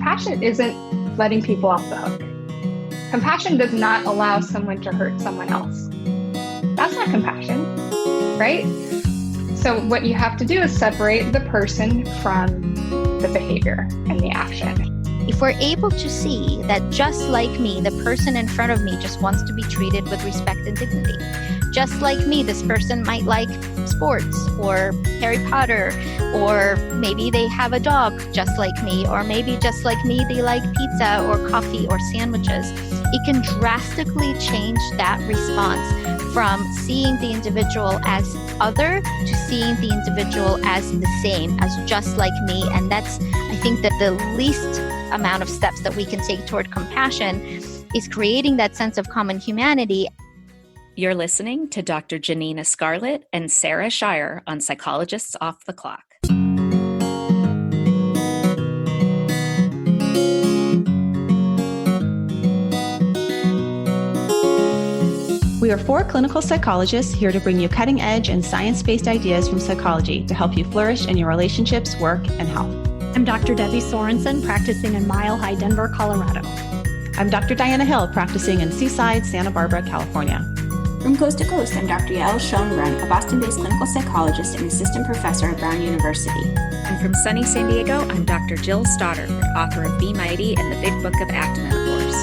compassion isn't letting people off the hook. Compassion does not allow someone to hurt someone else. That's not compassion, right? So what you have to do is separate the person from the behavior and the action. If we're able to see that just like me, the person in front of me just wants to be treated with respect and dignity. Just like me, this person might like sports or Harry Potter, or maybe they have a dog just like me, or maybe just like me, they like pizza or coffee or sandwiches. It can drastically change that response from seeing the individual as other to seeing the individual as the same, as just like me. And that's, I think, that the least amount of steps that we can take toward compassion is creating that sense of common humanity. You're listening to Dr. Janina Scarlet and Sara Schairer on Psychologists Off the Clock. We are 4 clinical psychologists here to bring you cutting-edge and science-based ideas from psychology to help you flourish in your relationships, work, and health. I'm Dr. Debbie Sorensen, practicing in Mile High, Denver, Colorado. I'm Dr. Diana Hill, practicing in Seaside, Santa Barbara, California. From coast to coast, I'm Dr. Yael Schoenbrunn, a Boston-based clinical psychologist and assistant professor at Brown University. And from sunny San Diego, I'm Dr. Jill Stoddard, author of Be Mighty and the Big Book of Act Metaphors.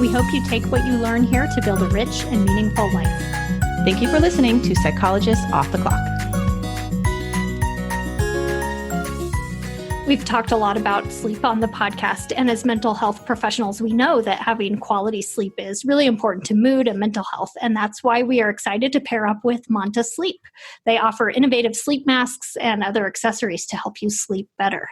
We hope you take what you learn here to build a rich and meaningful life. Thank you for listening to Psychologists Off the Clock. We've talked a lot about sleep on the podcast, and as mental health professionals, we know that having quality sleep is really important to mood and mental health, and that's why we are excited to pair up with Manta Sleep. They offer innovative sleep masks and other accessories to help you sleep better.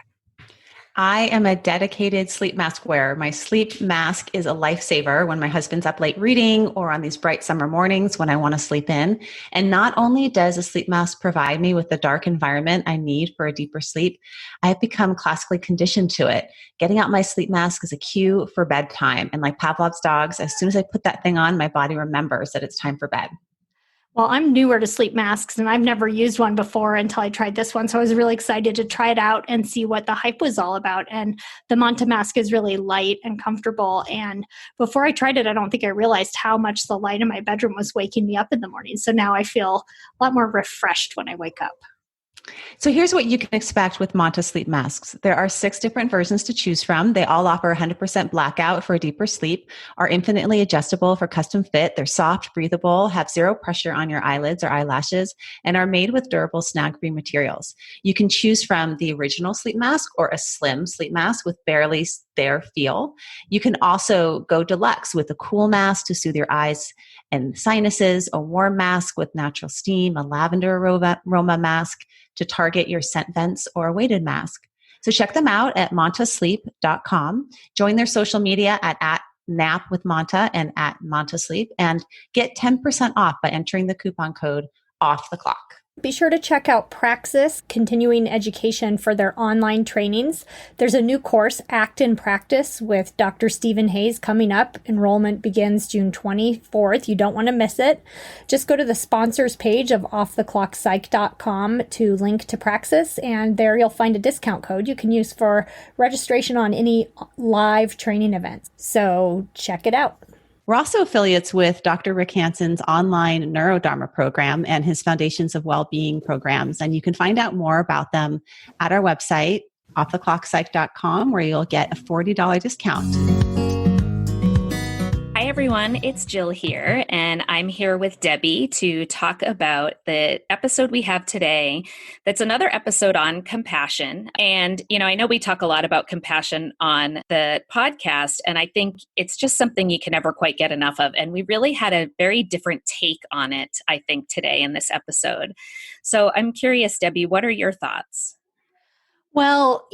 I am a dedicated sleep mask wearer. My sleep mask is a lifesaver when my husband's up late reading or on these bright summer mornings when I want to sleep in. And not only does a sleep mask provide me with the dark environment I need for a deeper sleep, I've become classically conditioned to it. Getting out my sleep mask is a cue for bedtime. And like Pavlov's dogs, as soon as I put that thing on, my body remembers that it's time for bed. Well, I'm newer to sleep masks, and I've never used one before until I tried this one. So I was really excited to try it out and see what the hype was all about. And the Manta mask is really light and comfortable. And before I tried it, I don't think I realized how much the light in my bedroom was waking me up in the morning. So now I feel a lot more refreshed when I wake up. So here's what you can expect with Manta sleep masks. There are 6 different versions to choose from. They all offer 100% blackout for a deeper sleep, are infinitely adjustable for custom fit. They're soft, breathable, have 0 pressure on your eyelids or eyelashes, and are made with durable snag-free materials. You can choose from the original sleep mask or a slim sleep mask with barely there feel. You can also go deluxe with a cool mask to soothe your eyes and sinuses, a warm mask with natural steam, a lavender aroma mask to target your scent vents, or a weighted mask. So check them out at montasleep.com. Join their social media at napwithmonta and at montasleep, and get 10% off by entering the coupon code OFFTHECLOCK. Be sure to check out Praxis Continuing Education for their online trainings. There's a new course, Act in Practice, with Dr. Stephen Hayes coming up. Enrollment begins June 24th. You don't want to miss it. Just go to the sponsors page of offtheclockpsych.com to link to Praxis, and there you'll find a discount code you can use for registration on any live training events. So check it out. We're also affiliates with Dr. Rick Hansen's online Neurodharma program and his Foundations of Wellbeing programs. And you can find out more about them at our website, offtheclockpsych.com, where you'll get a $40 discount. Hi, everyone. It's Jill here, and I'm here with Debbie to talk about the episode we have today. That's another episode on compassion. And, I know we talk a lot about compassion on the podcast, and I think it's just something you can never quite get enough of. And we really had a very different take on it, I think, today in this episode. So I'm curious, Debbie, what are your thoughts? Well,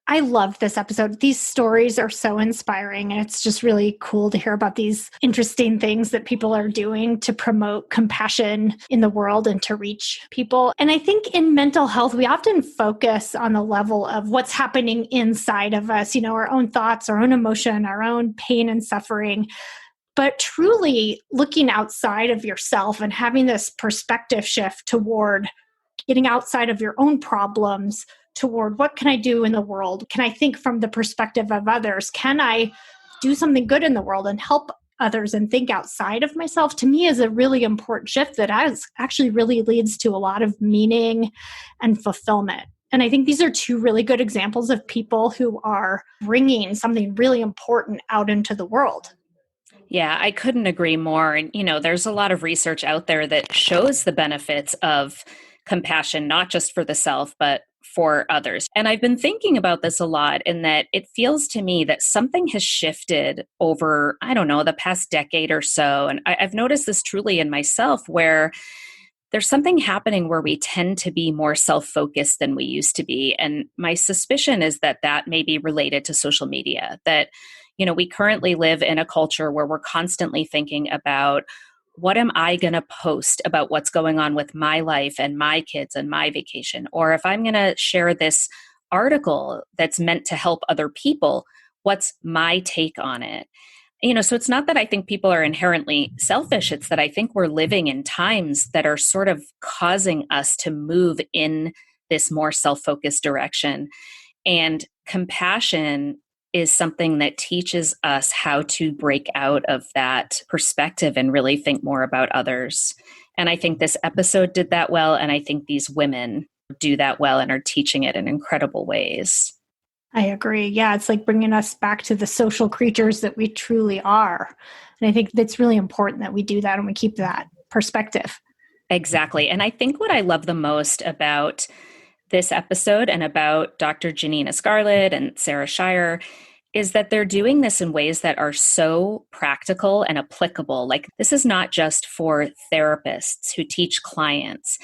I loved this episode. These stories are so inspiring, and it's just really cool to hear about these interesting things that people are doing to promote compassion in the world and to reach people. And I think in mental health, we often focus on the level of what's happening inside of us, our own thoughts, our own emotion, our own pain and suffering. But truly looking outside of yourself and having this perspective shift toward getting outside of your own problems toward what can I do in the world? Can I think from the perspective of others? Can I do something good in the world and help others and think outside of myself, to me is a really important shift that actually really leads to a lot of meaning and fulfillment. And I think these are two really good examples of people who are bringing something really important out into the world. Yeah, I couldn't agree more. And, there's a lot of research out there that shows the benefits of compassion, not just for the self, but for others. And I've been thinking about this a lot in that it feels to me that something has shifted over, I don't know, the past decade or so. And I've noticed this truly in myself where there's something happening where we tend to be more self-focused than we used to be. And my suspicion is that that may be related to social media, that we currently live in a culture where we're constantly thinking about what am I going to post about what's going on with my life and my kids and my vacation? Or if I'm going to share this article that's meant to help other people, what's my take on it? So it's not that I think people are inherently selfish. It's that I think we're living in times that are sort of causing us to move in this more self-focused direction. And compassion is something that teaches us how to break out of that perspective and really think more about others. And I think this episode did that well. And I think these women do that well and are teaching it in incredible ways. I agree. Yeah, it's like bringing us back to the social creatures that we truly are. And I think it's really important that we do that and we keep that perspective. Exactly. And I think what I love the most about this episode and about Dr. Janina Scarlet and Sara Schairer is that they're doing this in ways that are so practical and applicable. Like, this is not just for therapists who teach clients.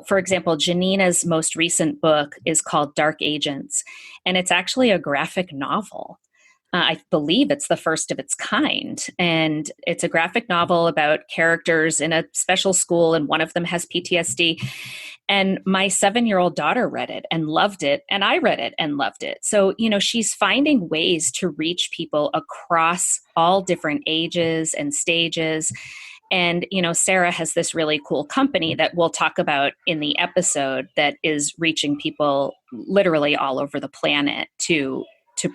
For example, Janina's most recent book is called Dark Agents, and it's actually a graphic novel. I believe it's the first of its kind. And it's a graphic novel about characters in a special school, and one of them has PTSD. And my 7-year-old daughter read it and loved it. And I read it and loved it. So, she's finding ways to reach people across all different ages and stages. And, Sara has this really cool company that we'll talk about in the episode that is reaching people literally all over the planet to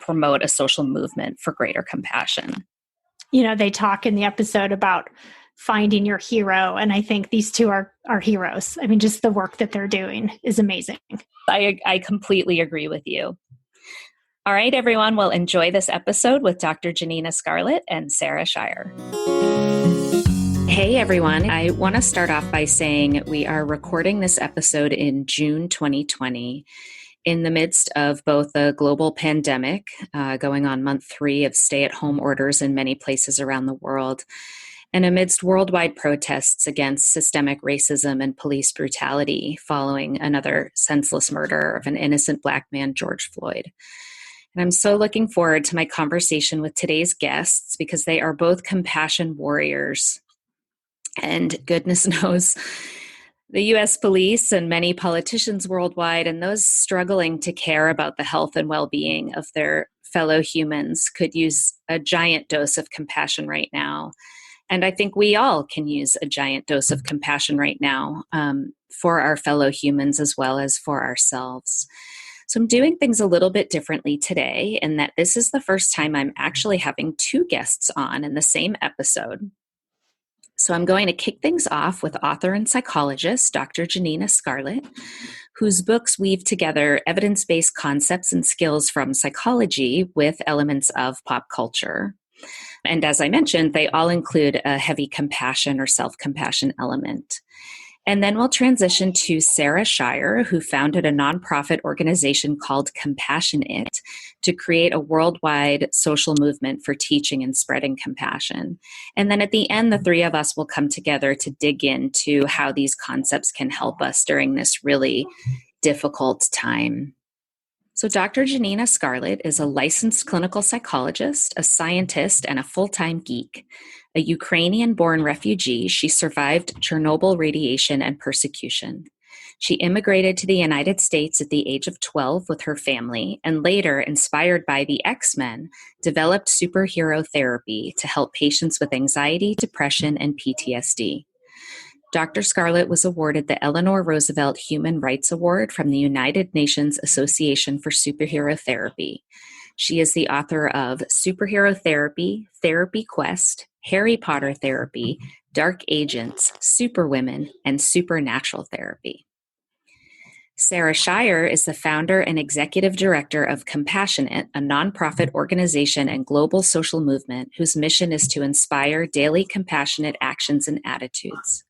promote a social movement for greater compassion. They talk in the episode about finding your hero. And I think these two are heroes. I mean, just the work that they're doing is amazing. I completely agree with you. All right, everyone. Well, enjoy this episode with Dr. Janina Scarlet and Sara Schairer. Hey, everyone. I want to start off by saying we are recording this episode in June 2020. In the midst of both a global pandemic, going on month 3 of stay-at-home orders in many places around the world, and amidst worldwide protests against systemic racism and police brutality following another senseless murder of an innocent Black man, George Floyd. And I'm so looking forward to my conversation with today's guests because they are both compassion warriors. And goodness knows, the U.S. police and many politicians worldwide and those struggling to care about the health and well-being of their fellow humans could use a giant dose of compassion right now. And I think we all can use a giant dose of compassion right now for our fellow humans as well as for ourselves. So I'm doing things a little bit differently today in that this is the first time I'm actually having 2 guests on in the same episode. So I'm going to kick things off with author and psychologist, Dr. Janina Scarlet, whose books weave together evidence-based concepts and skills from psychology with elements of pop culture. And as I mentioned, they all include a heavy compassion or self-compassion element. And then we'll transition to Sara Schairer, who founded a nonprofit organization called Compassion It to create a worldwide social movement for teaching and spreading compassion. And then at the end, the 3 of us will come together to dig into how these concepts can help us during this really difficult time. So Dr. Janina Scarlet is a licensed clinical psychologist, a scientist, and a full-time geek. A Ukrainian-born refugee, she survived Chernobyl radiation and persecution. She immigrated to the United States at the age of 12 with her family, and later, inspired by the X-Men, developed superhero therapy to help patients with anxiety, depression, and PTSD. Dr. Scarlet was awarded the Eleanor Roosevelt Human Rights Award from the United Nations Association for Superhero Therapy. She is the author of Superhero Therapy, Therapy Quest, Harry Potter Therapy, Dark Agents, Superwomen, and Supernatural Therapy. Sara Schairer is the founder and executive director of Compassionate, a nonprofit organization and global social movement whose mission is to inspire daily compassionate actions and attitudes.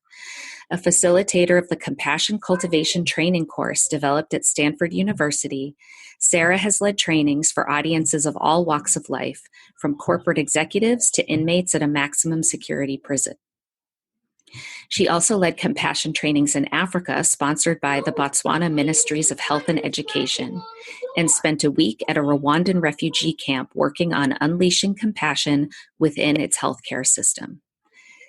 A facilitator of the Compassion Cultivation Training course developed at Stanford University, Sara has led trainings for audiences of all walks of life, from corporate executives to inmates at a maximum security prison. She also led compassion trainings in Africa, sponsored by the Botswana Ministries of Health and Education, and spent a week at a Rwandan refugee camp working on unleashing compassion within its healthcare system.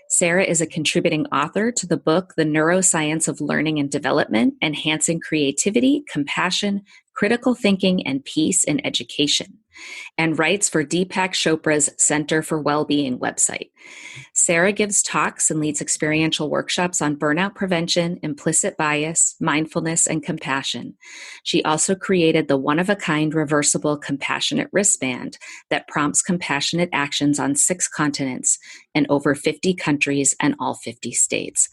Sara is a contributing author to the book, The Neuroscience of Learning and Development, Enhancing Creativity, Compassion, Critical Thinking, and Peace in Education, and writes for Deepak Chopra's Center for Wellbeing website. Sara gives talks and leads experiential workshops on burnout prevention, implicit bias, mindfulness, and compassion. She also created the one-of-a-kind reversible compassionate wristband that prompts compassionate actions on 6 continents and over 50 countries and all 50 states.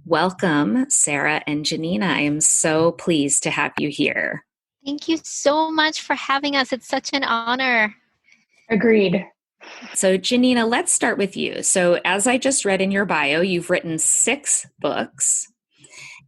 Welcome, Sara and Janina. I am so pleased to have you here. Thank you so much for having us. It's such an honor. Agreed. So, Janina, let's start with you. So, as I just read in your bio, you've written 6 books,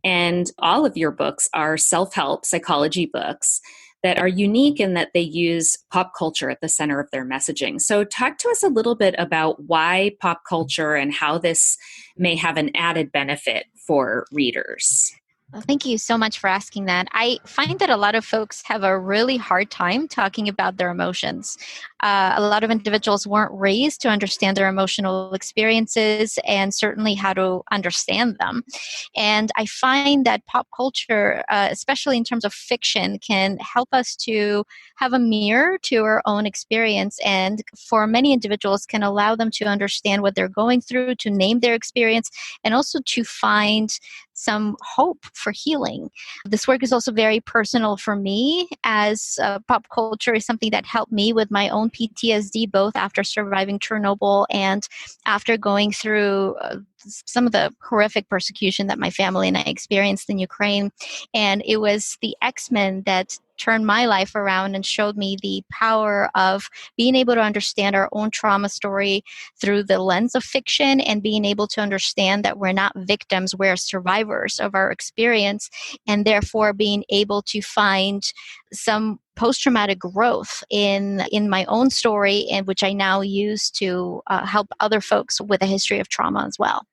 and all of your books are self-help psychology books that are unique in that they use pop culture at the center of their messaging. So, talk to us a little bit about why pop culture and how this may have an added benefit for readers. Well, thank you so much for asking that. I find that a lot of folks have a really hard time talking about their emotions. A lot of individuals weren't raised to understand their emotional experiences and certainly how to understand them. And I find that pop culture, especially in terms of fiction, can help us to have a mirror to our own experience, and for many individuals can allow them to understand what they're going through, to name their experience, and also to find some hope for healing. This work is also very personal for me, as pop culture is something that helped me with my own PTSD, both after surviving Chernobyl and after going through some of the horrific persecution that my family and I experienced in Ukraine. And it was the X-Men that turned my life around and showed me the power of being able to understand our own trauma story through the lens of fiction, and being able to understand that we're not victims, we're survivors of our experience, and therefore being able to find some post-traumatic growth in my own story, and which I now use to help other folks with a history of trauma as well.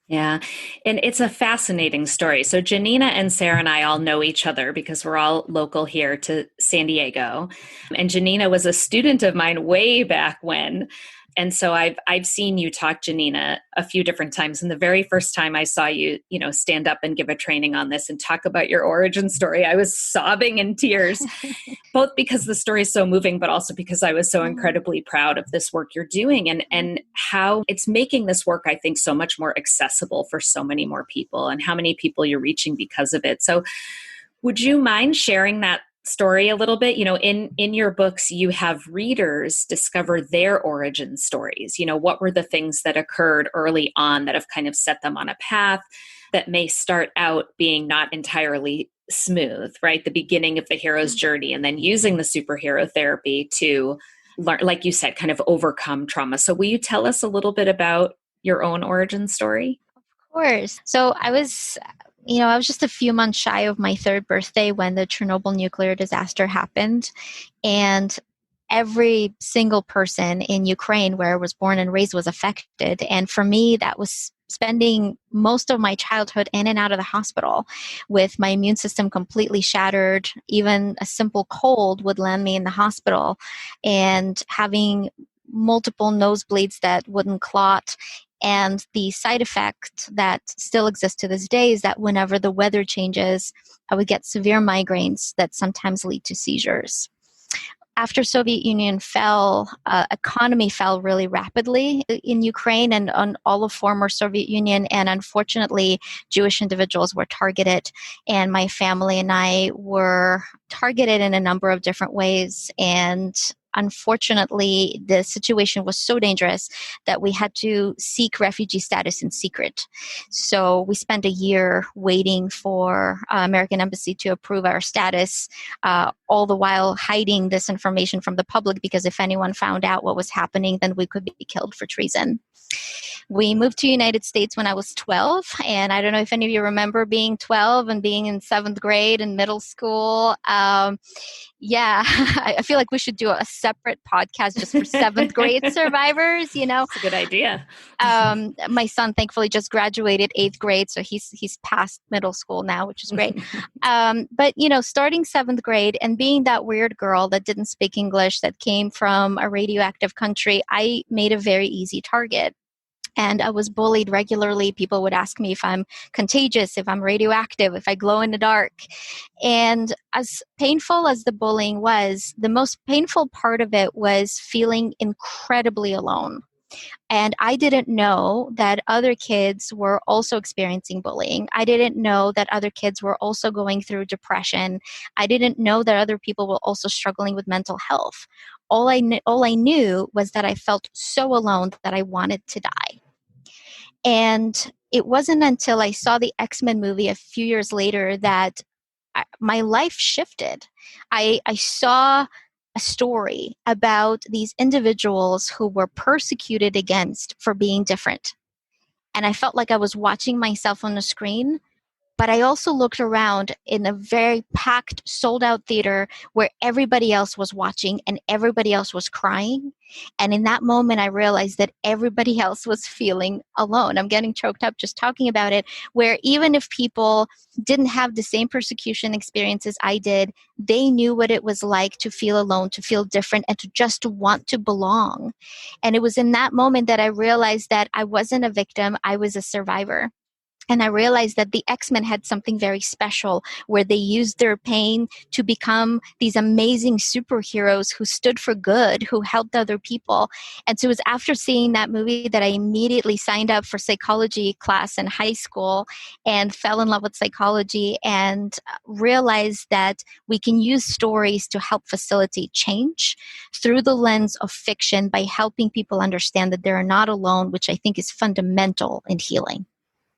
Yeah, and it's a fascinating story. So Janina and Sara and I all know each other because we're all local here to San Diego. And Janina was a student of mine way back when. And so I've seen you talk, Janina, a few different times. And the very first time I saw you, stand up and give a training on this and talk about your origin story, I was sobbing in tears, both because the story is so moving, but also because I was so incredibly proud of this work you're doing and how it's making this work, I think, so much more accessible for so many more people, and how many people you're reaching because of it. So would you mind sharing that story a little bit? In your books, you have readers discover their origin stories. What were the things that occurred early on that have kind of set them on a path that may start out being not entirely smooth, right? The beginning of the hero's journey, and then using the superhero therapy to learn, like you said, kind of overcome trauma. So will you tell us a little bit about your own origin story? Of course. So I was just a few months shy of my 3rd birthday when the Chernobyl nuclear disaster happened. And every single person in Ukraine, where I was born and raised, was affected. And for me, that was spending most of my childhood in and out of the hospital with my immune system completely shattered. Even a simple cold would land me in the hospital, and having multiple nosebleeds that wouldn't clot. And the side effect that still exists to this day is that whenever the weather changes, I would get severe migraines that sometimes lead to seizures. after Soviet Union fell, economy fell really rapidly in Ukraine and on all of former Soviet Union. And unfortunately, Jewish individuals were targeted. And my family and I were targeted in a number of different ways. And unfortunately, the situation was so dangerous that we had to seek refugee status in secret. So we spent a year waiting for American Embassy to approve our status, all the while hiding this information from the public, because if anyone found out what was happening, then we could be killed for treason. We moved to the United States when I was 12, and I don't know if any of you remember being 12 and being in 7th grade in middle school. Yeah, I feel like we should do a separate podcast just for 7th grade survivors, you know. It's a good idea. My son thankfully just graduated 8th grade, so he's past middle school now, which is great. But, you know, starting 7th grade and being that weird girl that didn't speak English, that came from a radioactive country, I made a very easy target. And I was bullied regularly. People would ask me if I'm contagious, if I'm radioactive, if I glow in the dark. And as painful as the bullying was, the most painful part of it was feeling incredibly alone. And I didn't know that other kids were also experiencing bullying. I didn't know that other kids were also going through depression. I didn't know that other people were also struggling with mental health. All I knew was that I felt so alone that I wanted to die. And it wasn't until I saw the X-Men movie a few years later that my life shifted. I saw a story about these individuals who were persecuted against for being different. And I felt like I was watching myself on the screen. But I also looked around in a very packed, sold-out theater where everybody else was watching and everybody else was crying. And in that moment, I realized that everybody else was feeling alone. I'm getting choked up just talking about it, where even if people didn't have the same persecution experiences I did, they knew what it was like to feel alone, to feel different, and to just want to belong. And it was in that moment that I realized that I wasn't a victim, I was a survivor. And I realized that the X-Men had something very special where they used their pain to become these amazing superheroes who stood for good, who helped other people. And so it was after seeing that movie that I immediately signed up for psychology class in high school and fell in love with psychology and realized that we can use stories to help facilitate change through the lens of fiction by helping people understand that they're not alone, which I think is fundamental in healing.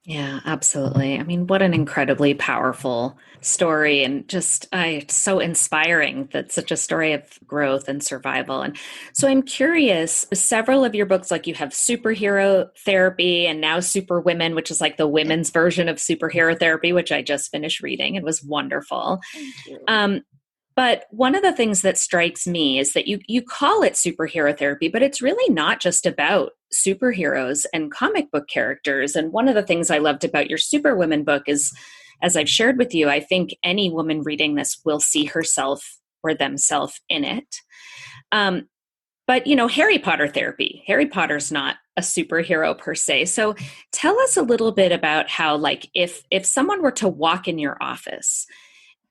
Yeah, absolutely. I mean, what an incredibly powerful story, and just it's so inspiring that such a story of growth and survival. And so I'm curious, several of your books, like you have Superhero Therapy and now Super Women, which is like the women's version of superhero therapy, which I just finished reading and was wonderful. Thank you. But one of the things that strikes me is that you call it superhero therapy, but it's really not just about superheroes and comic book characters. And one of the things I loved about your Superwomen book is, as I've shared with you, I think any woman reading this will see herself or themselves in it. But, you know, Harry Potter therapy. Harry Potter's not a superhero per se. So tell us a little bit about how, like, if someone were to walk in your office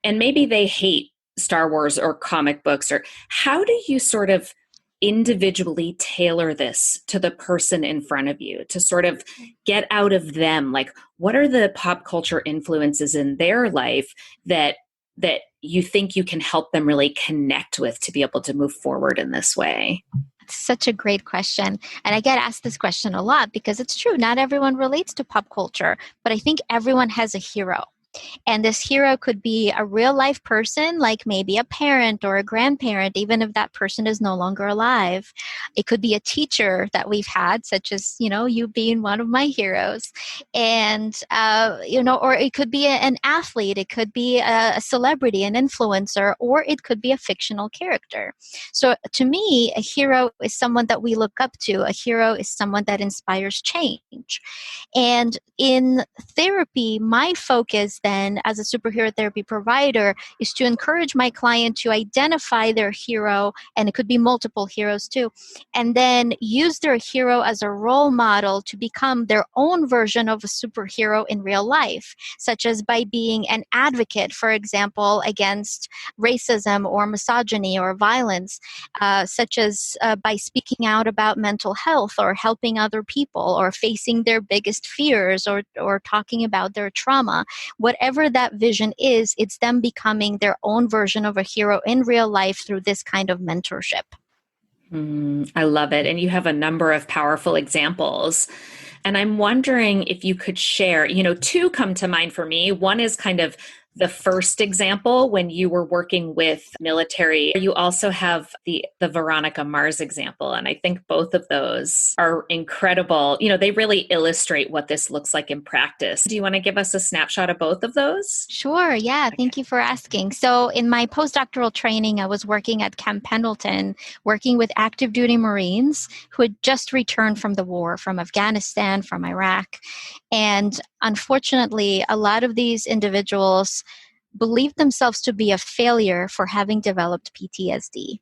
and maybe they hate Star Wars or comic books, or how do you sort of individually tailor this to the person in front of you to sort of get out of them? Like, what are the pop culture influences in their life that you think you can help them really connect with to be able to move forward in this way? Such a great question. And I get asked this question a lot because it's true. Not everyone relates to pop culture, but I think everyone has a hero. And this hero could be a real life person, like maybe a parent or a grandparent, even if that person is no longer alive. It could be a teacher that we've had, such as, you know, you being one of my heroes. And, or it could be an athlete. It could be a celebrity, an influencer, or it could be a fictional character. So to me, a hero is someone that we look up to. A hero is someone that inspires change. And in therapy, my focus then as a superhero therapy provider is to encourage my client to identify their hero, and it could be multiple heroes too, and then use their hero as a role model to become their own version of a superhero in real life, such as by being an advocate, for example, against racism or misogyny or violence, such as by speaking out about mental health or helping other people or facing their biggest fears or talking about their trauma. Whatever that vision is, it's them becoming their own version of a hero in real life through this kind of mentorship. I love it. And you have a number of powerful examples. And I'm wondering if you could share, two come to mind for me. One is kind of the first example when you were working with military. You also have the Veronica Mars example. And I think both of those are incredible. They really illustrate what this looks like in practice. Do you want to give us a snapshot of both of those? Sure. Yeah. Thank you for asking. So in my postdoctoral training, I was working at Camp Pendleton, working with active duty Marines who had just returned from the war, from Afghanistan, from Iraq. And unfortunately, a lot of these individuals believed themselves to be a failure for having developed PTSD.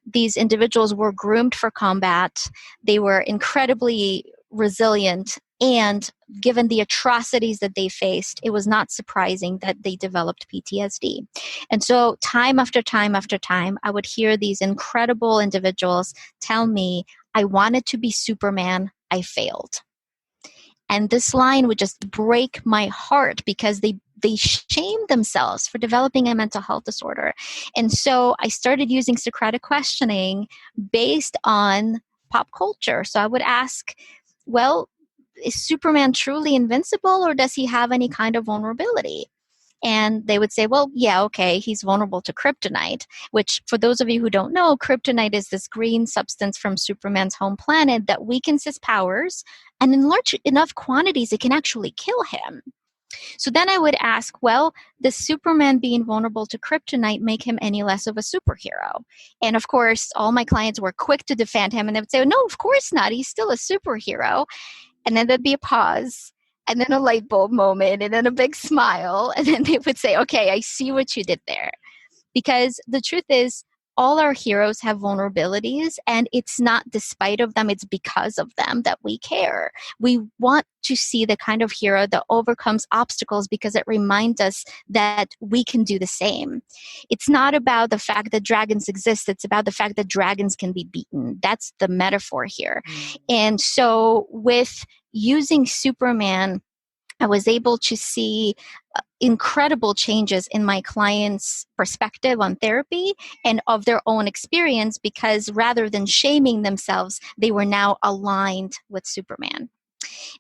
These individuals were groomed for combat. They were incredibly resilient. And given the atrocities that they faced, it was not surprising that they developed PTSD. And so time after time after time, I would hear these incredible individuals tell me, I wanted to be Superman, I failed. And this line would just break my heart because they shamed themselves for developing a mental health disorder. And so I started using Socratic questioning based on pop culture. So I would ask, well, is Superman truly invincible, or does he have any kind of vulnerability? And they would say, well, yeah, okay, he's vulnerable to kryptonite, which for those of you who don't know, kryptonite is this green substance from Superman's home planet that weakens his powers, and in large enough quantities, it can actually kill him. So then I would ask, well, does Superman being vulnerable to kryptonite make him any less of a superhero? And of course, all my clients were quick to defend him, and they would say, no, of course not. He's still a superhero. And then there'd be a pause, and then a light bulb moment, and then a big smile. And then they would say, okay, I see what you did there. Because the truth is, all our heroes have vulnerabilities, and it's not despite of them, it's because of them that we care. We want to see the kind of hero that overcomes obstacles because it reminds us that we can do the same. It's not about the fact that dragons exist, it's about the fact that dragons can be beaten. That's the metaphor here. And so with using Superman, I was able to see incredible changes in my clients' perspective on therapy and of their own experience, because rather than shaming themselves, they were now aligned with Superman.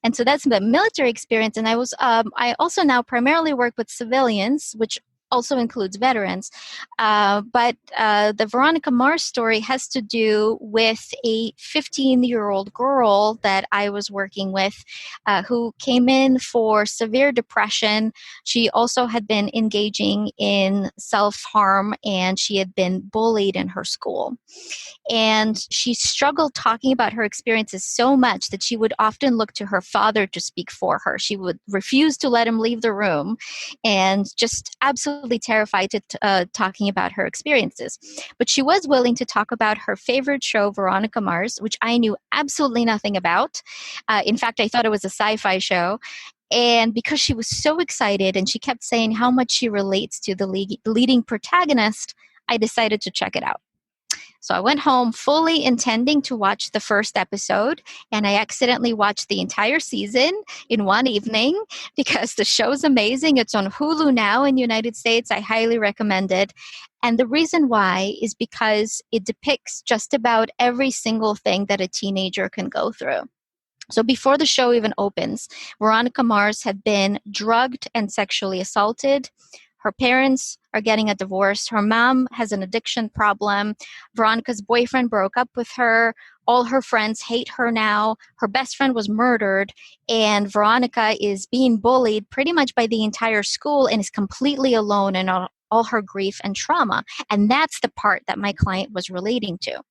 And so that's the military experience. And I also now primarily work with civilians, which also includes veterans. But the Veronica Mars story has to do with a 15-year-old girl that I was working with who came in for severe depression. She also had been engaging in self-harm, and she had been bullied in her school. And she struggled talking about her experiences so much that she would often look to her father to speak for her. She would refuse to let him leave the room, and just absolutely terrified to talking about her experiences. But she was willing to talk about her favorite show, Veronica Mars, which I knew absolutely nothing about. In fact, I thought it was a sci-fi show. And because she was so excited and she kept saying how much she relates to the leading protagonist, I decided to check it out. So I went home fully intending to watch the first episode, and I accidentally watched the entire season in one evening because the show's amazing. It's on Hulu now in the United States. I highly recommend it. And the reason why is because it depicts just about every single thing that a teenager can go through. So before the show even opens, Veronica Mars had been drugged and sexually assaulted. Her parents are getting a divorce. Her mom has an addiction problem. Veronica's boyfriend broke up with her. All her friends hate her now. Her best friend was murdered. And Veronica is being bullied pretty much by the entire school and is completely alone in all her grief and trauma. And that's the part that my client was relating to.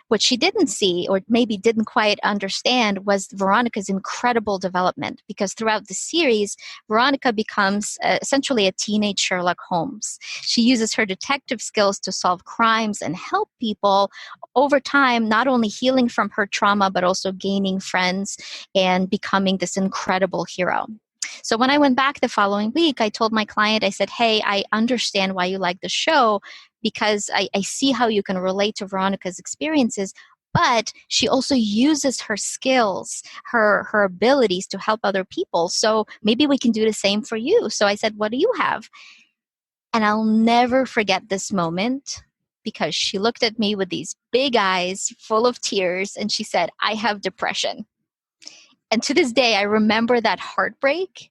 What she didn't see, or maybe didn't quite understand, was Veronica's incredible development, because throughout the series, Veronica becomes essentially a teenage Sherlock Holmes. She uses her detective skills to solve crimes and help people over time, not only healing from her trauma, but also gaining friends and becoming this incredible hero. So when I went back the following week, I told my client, I said, hey, I understand why you like the show, because I see how you can relate to Veronica's experiences, but she also uses her skills, her abilities to help other people. So maybe we can do the same for you. So I said, what do you have? And I'll never forget this moment, because she looked at me with these big eyes full of tears and she said, I have depression. And to this day, I remember that heartbreak.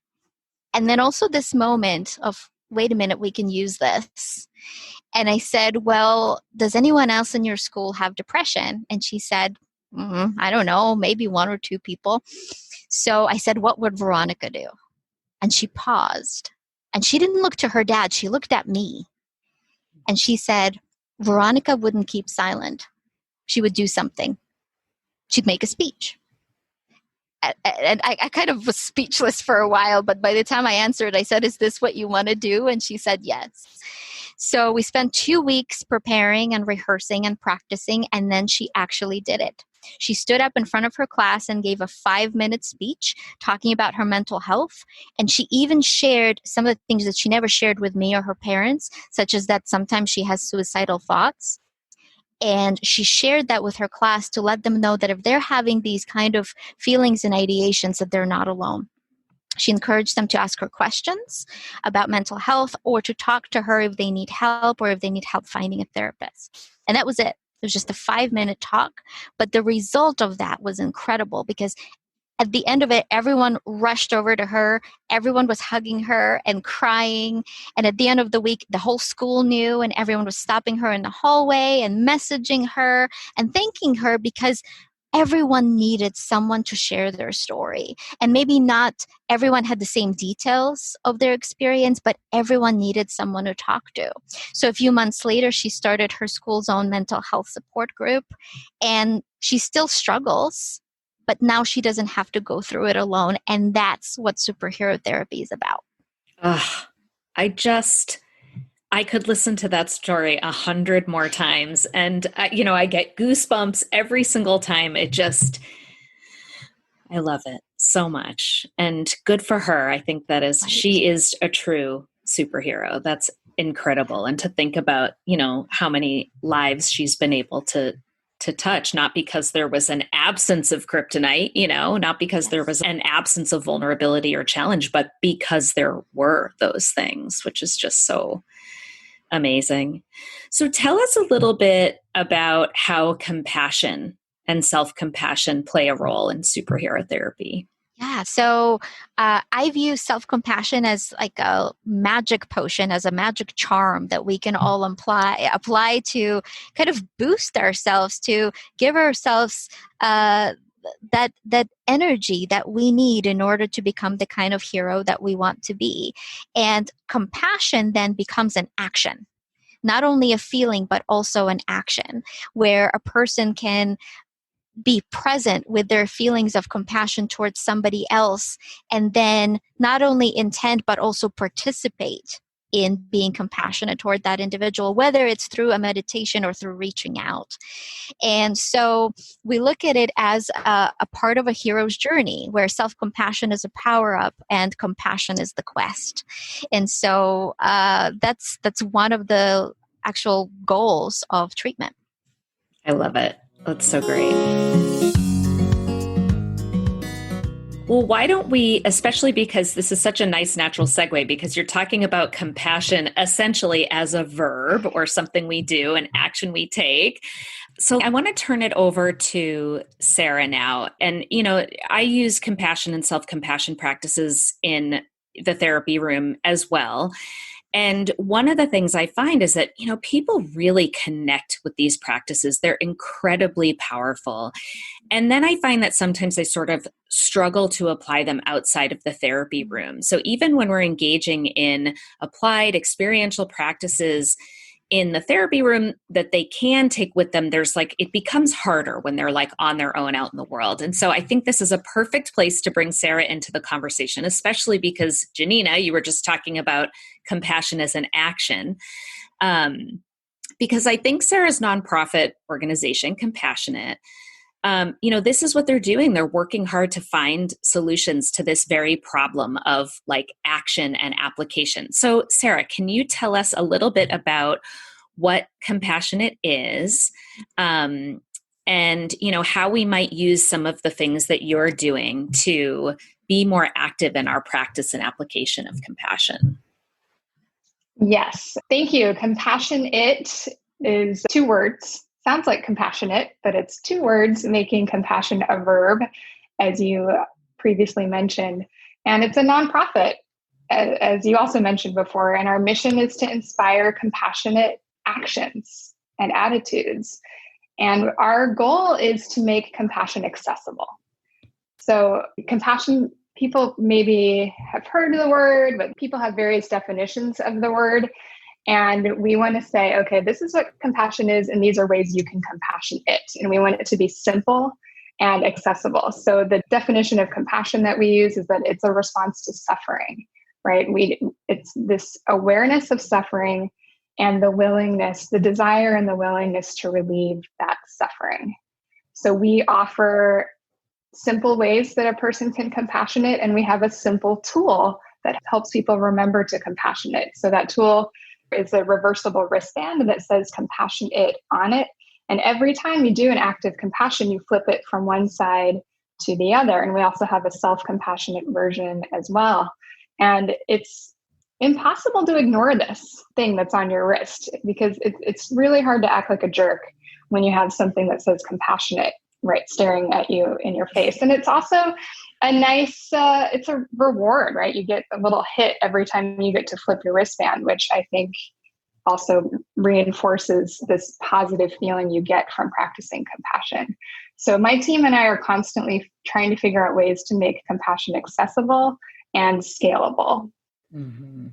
And then also this moment of, wait a minute, we can use this. And I said, well, does anyone else in your school have depression? And she said, I don't know, maybe one or two people. So I said, what would Veronica do? And she paused. And she didn't look to her dad. She looked at me. And she said, Veronica wouldn't keep silent. She would do something. She'd make a speech. And I kind of was speechless for a while, but by the time I answered, I said, is this what you want to do? And she said, yes. So we spent 2 weeks preparing and rehearsing and practicing, and then she actually did it. She stood up in front of her class and gave a 5-minute speech talking about her mental health. And she even shared some of the things that she never shared with me or her parents, such as that sometimes she has suicidal thoughts. And she shared that with her class to let them know that if they're having these kind of feelings and ideations, that they're not alone. She encouraged them to ask her questions about mental health, or to talk to her if they need help, or if they need help finding a therapist. And that was it. It was just a 5-minute talk. But the result of that was incredible, because at the end of it, everyone rushed over to her. Everyone was hugging her and crying. And at the end of the week, the whole school knew, and everyone was stopping her in the hallway and messaging her and thanking her, because everyone needed someone to share their story. And maybe not everyone had the same details of their experience, but everyone needed someone to talk to. So a few months later, she started her school's own mental health support group, and she still struggles, but now she doesn't have to go through it alone. And that's what superhero therapy is about. I could listen to that story 100 more times. And, I get goosebumps every single time. I love it so much. And good for her. I think she is a true superhero. That's incredible. And to think about, how many lives she's been able to touch, not because there was an absence of kryptonite, not because there was an absence of vulnerability or challenge, but because there were those things, which is just so amazing. So tell us a little bit about how compassion and self-compassion play a role in superhero therapy. Yeah, so I view self-compassion as like a magic potion, as a magic charm that we can all apply to kind of boost ourselves, to give ourselves that energy that we need in order to become the kind of hero that we want to be. And compassion then becomes an action, not only a feeling, but also an action, where a person can be present with their feelings of compassion towards somebody else, and then not only intend, but also participate in being compassionate toward that individual, whether it's through a meditation or through reaching out. And so we look at it as a part of a hero's journey, where self-compassion is a power-up and compassion is the quest. And so that's one of the actual goals of treatment. I love it. That's so great. Well, why don't we, especially because this is such a nice natural segue, because you're talking about compassion essentially as a verb or something we do, an action we take. So I want to turn it over to Sara now. And, I use compassion and self-compassion practices in the therapy room as well. And one of the things I find is that, people really connect with these practices. They're incredibly powerful. And then I find that sometimes they sort of struggle to apply them outside of the therapy room. So even when we're engaging in applied experiential practices, in the therapy room that they can take with them, there's like, it becomes harder when they're like on their own out in the world. And so I think this is a perfect place to bring Sara into the conversation, especially because Janina, you were just talking about compassion as an action. Because I think Sara's nonprofit organization, Compassionate, this is what they're doing. They're working hard to find solutions to this very problem of like action and application. So Sara, can you tell us a little bit about what Compassionate is, and, how we might use some of the things that you're doing to be more active in our practice and application of compassion? Yes, thank you. Compassionate is 2 words. Sounds like compassionate, but it's 2 words, making compassion a verb, as you previously mentioned. And it's a nonprofit, as you also mentioned before. And our mission is to inspire compassionate actions and attitudes. And our goal is to make compassion accessible. So compassion, people maybe have heard of the word, but people have various definitions of the word. And we want to say, okay, this is what compassion is, and these are ways you can compassion it. And we want it to be simple and accessible. So the definition of compassion that we use is that it's a response to suffering, right? It's this awareness of suffering and the willingness, the desire and the willingness to relieve that suffering. So we offer simple ways that a person can compassionate, and we have a simple tool that helps people remember to compassionate. So that tool is a reversible wristband that says compassionate on it. And every time you do an act of compassion, you flip it from one side to the other. And we also have a self-compassionate version as well. And it's impossible to ignore this thing that's on your wrist, because it's really hard to act like a jerk when you have something that says compassionate right staring at you in your face. And it's also a nice, it's a reward, right? You get a little hit every time you get to flip your wristband, which I think also reinforces this positive feeling you get from practicing compassion. So my team and I are constantly trying to figure out ways to make compassion accessible and scalable. Mm-hmm.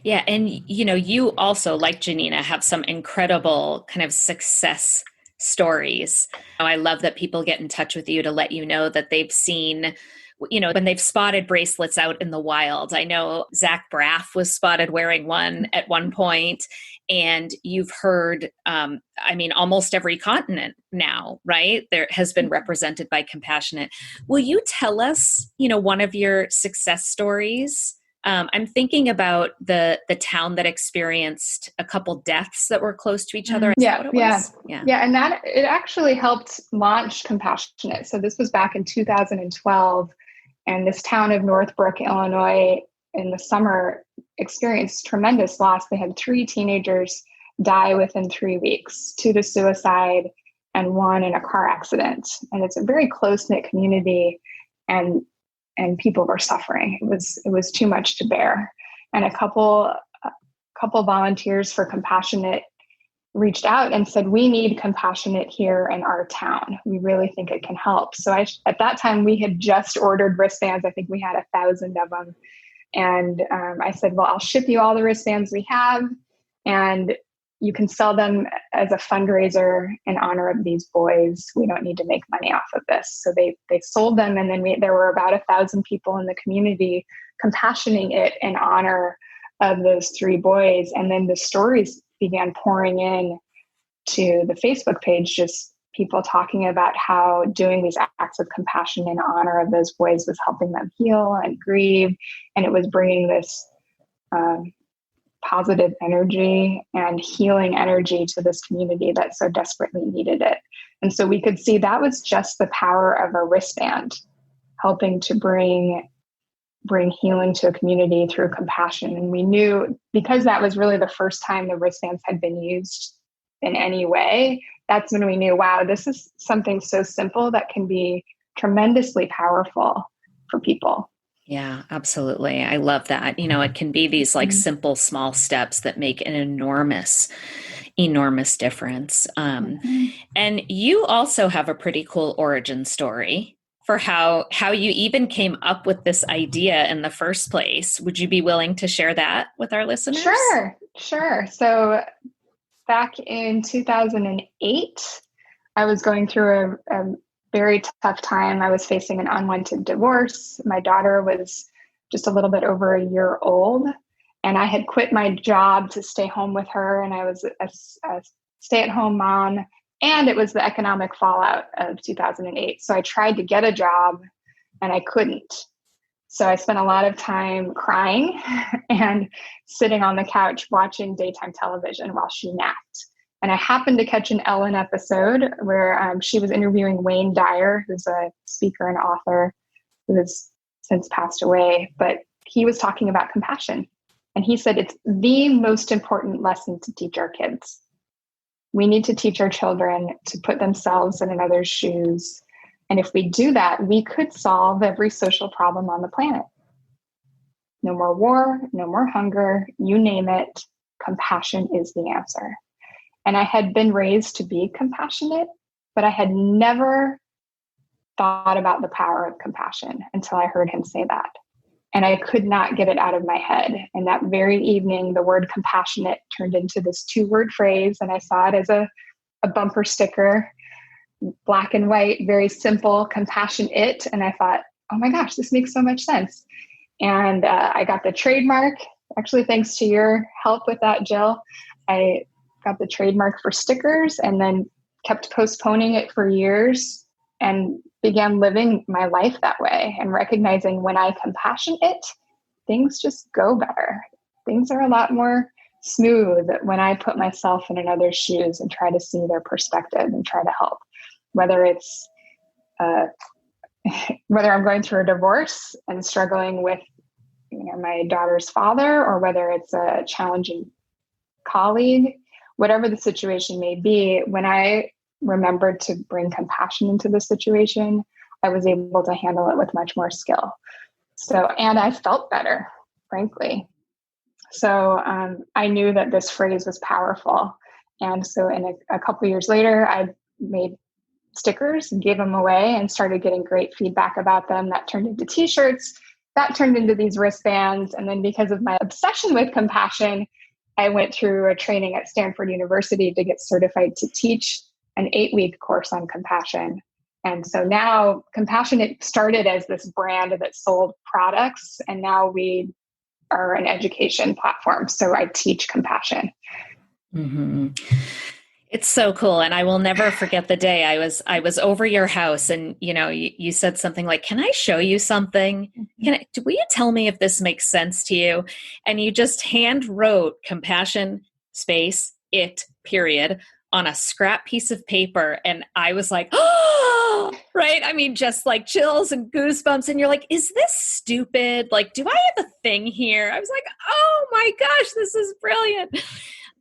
Yeah. And, you also, like Janina, have some incredible kind of success stories. I love that people get in touch with you to let you know that they've seen, when they've spotted bracelets out in the wild. I know Zach Braff was spotted wearing one at one point, and you've heard, almost every continent now, right? There has been represented by Compassionate. Will you tell us, one of your success stories? I'm thinking about the town that experienced a couple deaths that were close to each other. Yeah. And that it actually helped launch Compassionate. So this was back in 2012, and this town of Northbrook, Illinois, in the summer experienced tremendous loss. They had 3 teenagers die within 3 weeks, 2 to suicide and 1 in a car accident. And it's a very close-knit community, and people were suffering. It was too much to bear. And a couple volunteers for Compassionate reached out and said, we need Compassionate here in our town. We really think it can help. So at that time, we had just ordered wristbands. I think we had 1,000 of them. And I said, well, I'll ship you all the wristbands we have, and you can sell them as a fundraiser in honor of these boys. We don't need to make money off of this. So they sold them. And then there were about 1,000 people in the community compassioning it in honor of those 3 boys. And then the stories began pouring in to the Facebook page, just people talking about how doing these acts of compassion in honor of those boys was helping them heal and grieve. And it was bringing this positive energy and healing energy to this community that so desperately needed it. And so we could see that was just the power of a wristband, helping to bring healing to a community through compassion. And we knew, because that was really the first time the wristbands had been used in any way, that's when we knew, wow, this is something so simple that can be tremendously powerful for people. Yeah, absolutely. I love that. It can be these like simple, small steps that make an enormous difference. And you also have a pretty cool origin story for how you even came up with this idea in the first place. Would you be willing to share that with our listeners? Sure. So back in 2008, I was going through a very tough time. I was facing an unwanted divorce. My daughter was just a little bit over a year old, and I had quit my job to stay home with her, and I was a stay-at-home mom, and it was the economic fallout of 2008. So I tried to get a job, and I couldn't. So I spent a lot of time crying and sitting on the couch watching daytime television while she napped. And I happened to catch an Ellen episode where she was interviewing Wayne Dyer, who's a speaker and author who has since passed away, but he was talking about compassion. And he said it's the most important lesson to teach our kids. We need to teach our children to put themselves in another's shoes. And if we do that, we could solve every social problem on the planet. No more war, no more hunger, you name it. Compassion is the answer. And I had been raised to be compassionate, but I had never thought about the power of compassion until I heard him say that. And I could not get it out of my head. And that very evening, the word compassionate turned into this 2-word phrase. And I saw it as a bumper sticker, black and white, very simple, compassionate. And I thought, oh my gosh, this makes so much sense. And I got the trademark, actually, thanks to your help with that, Jill. I got the trademark for stickers and then kept postponing it for years and began living my life that way and recognizing when I compassion it, things just go better. Things are a lot more smooth when I put myself in another's shoes and try to see their perspective and try to help. Whether it's whether I'm going through a divorce and struggling with my daughter's father, or whether it's a challenging colleague, whatever the situation may be, when I remembered to bring compassion into the situation, I was able to handle it with much more skill. So, and I felt better, frankly. So I knew that this phrase was powerful. And so in a couple of years later, I made stickers and gave them away and started getting great feedback about them. That turned into t-shirts, that turned into these wristbands. And then because of my obsession with compassion, I went through a training at Stanford University to get certified to teach an 8-week course on compassion. And so now Compassionate started as this brand that sold products, and now we are an education platform. So I teach compassion. Mm-hmm. It's so cool. And I will never forget the day I was over your house and, you said something like, can I show you something? Will you tell me if this makes sense to you? And you just hand wrote compassion space it period on a scrap piece of paper. And I was like, oh, right. I mean, just like chills and goosebumps. And you're like, is this stupid? Like, do I have a thing here? I was like, oh my gosh, this is brilliant.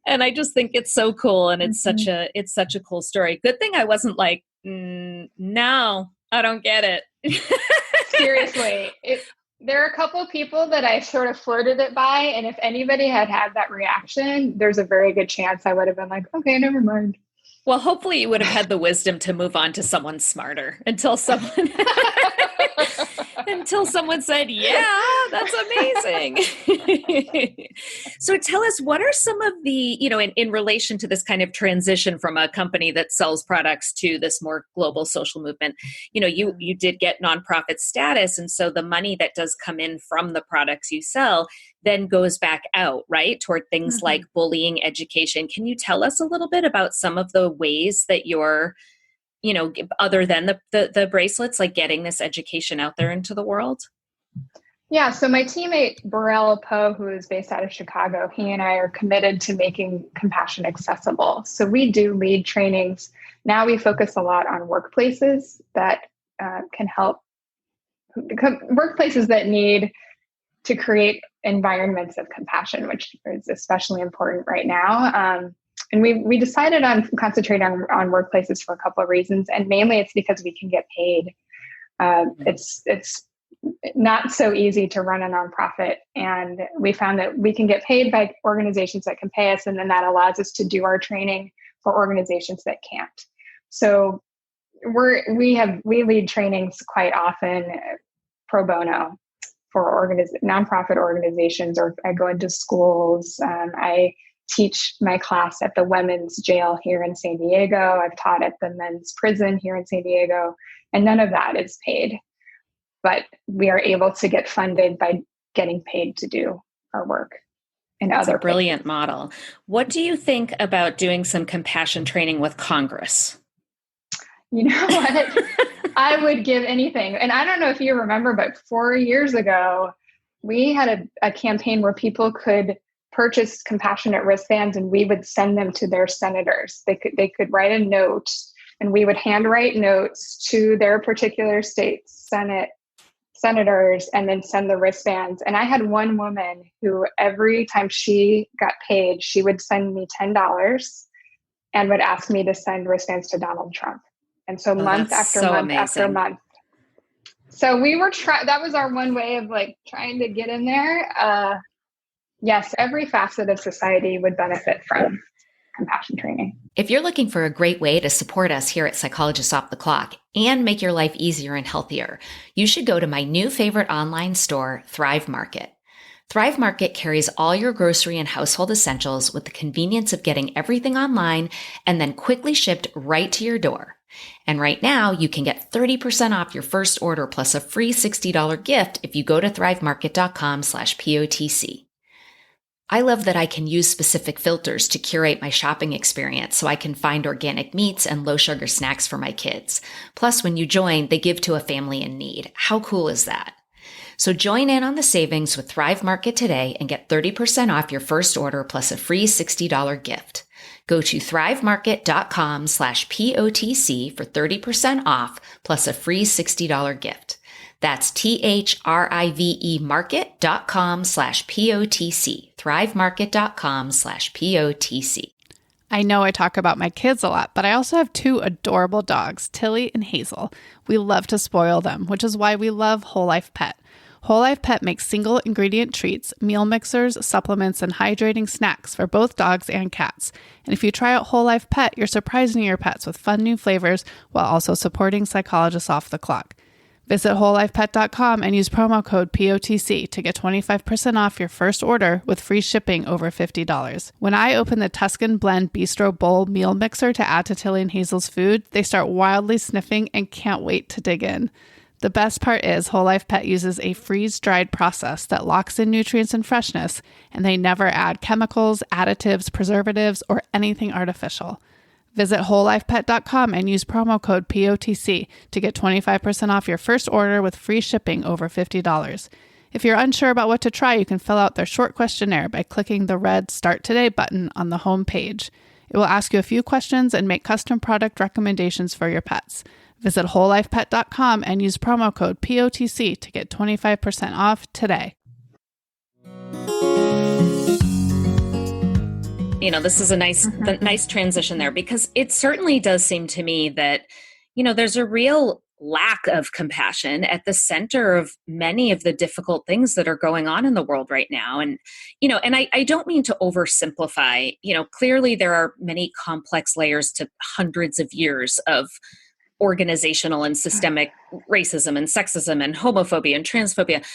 And I just think it's so cool. And it's such a cool story. Good thing I wasn't like, no, I don't get it. Seriously. There are a couple of people that I sort of flirted it by. And if anybody had that reaction, there's a very good chance I would have been like, okay, never mind. Well, hopefully you would have had the wisdom to move on to someone smarter until someone said, yeah, that's amazing. So tell us, what are some of the, in relation to this kind of transition from a company that sells products to this more global social movement, you did get nonprofit status. And so the money that does come in from the products you sell then goes back out, right, toward things like bullying education. Can you tell us a little bit about some of the ways that you're, other than the bracelets, like getting this education out there into the world? Yeah. So my teammate, Burrell Poe, who is based out of Chicago, he and I are committed to making compassion accessible. So we do lead trainings. Now we focus a lot on workplaces that can help, workplaces that need to create environments of compassion, which is especially important right now. And we decided on concentrating on workplaces for a couple of reasons. And mainly it's because we can get paid. It's not so easy to run a nonprofit. And we found that we can get paid by organizations that can pay us. And then that allows us to do our training for organizations that can't. So we lead trainings quite often pro bono for nonprofit organizations, or I go into schools. I teach my class at the women's jail here in San Diego. I've taught at the men's prison here in San Diego, and none of that is paid. But we are able to get funded by getting paid to do our work in That's other a brilliant places. model. What do you think about doing some compassion training with Congress? You know what? I would give anything. And I don't know if you remember, but 4 years ago, we had a campaign where people could purchase compassionate wristbands and we would send them to their senators. They could write a note and we would handwrite notes to their particular state senators and then send the wristbands. And I had one woman who every time she got paid, she would send me $10 and would ask me to send wristbands to Donald Trump. And so month after month after month. So we were that was our one way of like trying to get in there. Yes, every facet of society would benefit from compassion training. If you're looking for a great way to support us here at Psychologists Off the Clock and make your life easier and healthier, you should go to my new favorite online store, Thrive Market. Thrive Market carries all your grocery and household essentials with the convenience of getting everything online and then quickly shipped right to your door. And right now, you can get 30% off your first order plus a free $60 gift if you go to thrivemarket.com/POTC. I love that I can use specific filters to curate my shopping experience so I can find organic meats and low sugar snacks for my kids. Plus, when you join, they give to a family in need. How cool is that? So join in on the savings with Thrive Market today and get 30% off your first order plus a free $60 gift. Go to thrivemarket.com/POTC for 30% off plus a free $60 gift. That's THRIVE market.com/POTC. thrivemarket.com/POTC. I know I talk about my kids a lot, but I also have two adorable dogs, Tilly and Hazel. We love to spoil them, which is why we love Whole Life Pet. Whole Life Pet makes single ingredient treats, meal mixers, supplements, and hydrating snacks for both dogs and cats. And if you try out Whole Life Pet, you're surprising your pets with fun new flavors while also supporting Psychologists Off the Clock. Visit wholelifepet.com and use promo code POTC to get 25% off your first order with free shipping over $50. When I open the Tuscan Blend Bistro Bowl meal mixer to add to Tilly and Hazel's food, they start wildly sniffing and can't wait to dig in. The best part is Whole Life Pet uses a freeze-dried process that locks in nutrients and freshness, and they never add chemicals, additives, preservatives, or anything artificial. Visit wholelifepet.com and use promo code POTC to get 25% off your first order with free shipping over $50. If you're unsure about what to try, you can fill out their short questionnaire by clicking the red Start Today button on the home page. It will ask you a few questions and make custom product recommendations for your pets. Visit wholelifepet.com and use promo code POTC to get 25% off today. You know, this is a nice transition there, because it certainly does seem to me that, you know, there's a real lack of compassion at the center of many of the difficult things that are going on in the world right now. And, you know, and I don't mean to oversimplify, you know, clearly there are many complex layers to hundreds of years of organizational and systemic racism and sexism and homophobia and transphobia.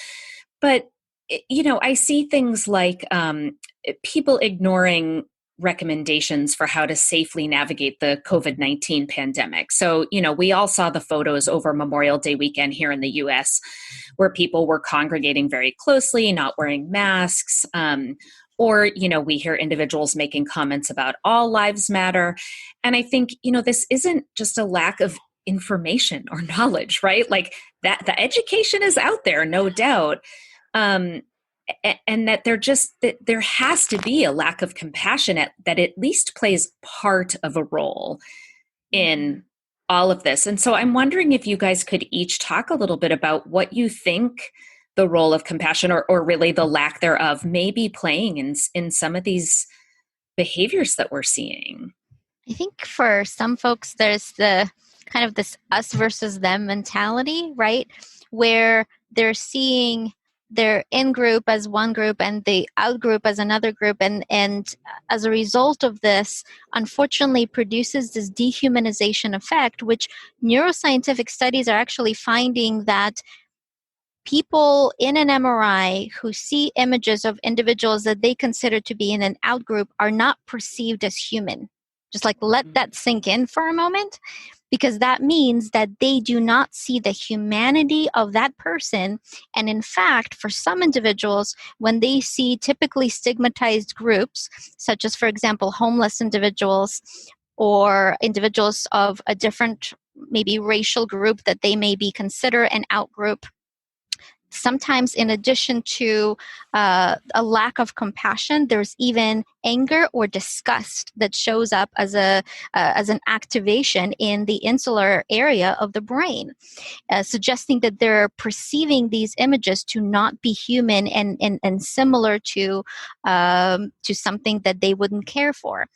But, you know, I see things like people ignoring recommendations for how to safely navigate the COVID-19 pandemic. So, you know, we all saw the photos over Memorial Day weekend here in the US where people were congregating very closely, not wearing masks. Or, you know, we hear individuals making comments about all lives matter. And I think, you know, this isn't just a lack of information or knowledge, right? Like that the education is out there, no doubt. And that that there has to be a lack of compassion that at least plays part of a role in all of this. And so I'm wondering if you guys could each talk a little bit about what you think the role of compassion or really the lack thereof may be playing in some of these behaviors that we're seeing. I think for some folks, there's the kind of this us versus them mentality, right? Where they're seeing their in-group as one group and the out-group as another group. And as a result of this, unfortunately produces this dehumanization effect, which neuroscientific studies are actually finding that people in an MRI who see images of individuals that they consider to be in an out group are not perceived as human. Just like let that sink in for a moment, because that means that they do not see the humanity of that person. And in fact, for some individuals, when they see typically stigmatized groups, such as, for example, homeless individuals or individuals of a different, maybe racial group that they may be considered an out group, sometimes in addition to a lack of compassion, there's even anger or disgust that shows up as an activation in the insular area of the brain, suggesting that they're perceiving these images to not be human and similar to something that they wouldn't care for.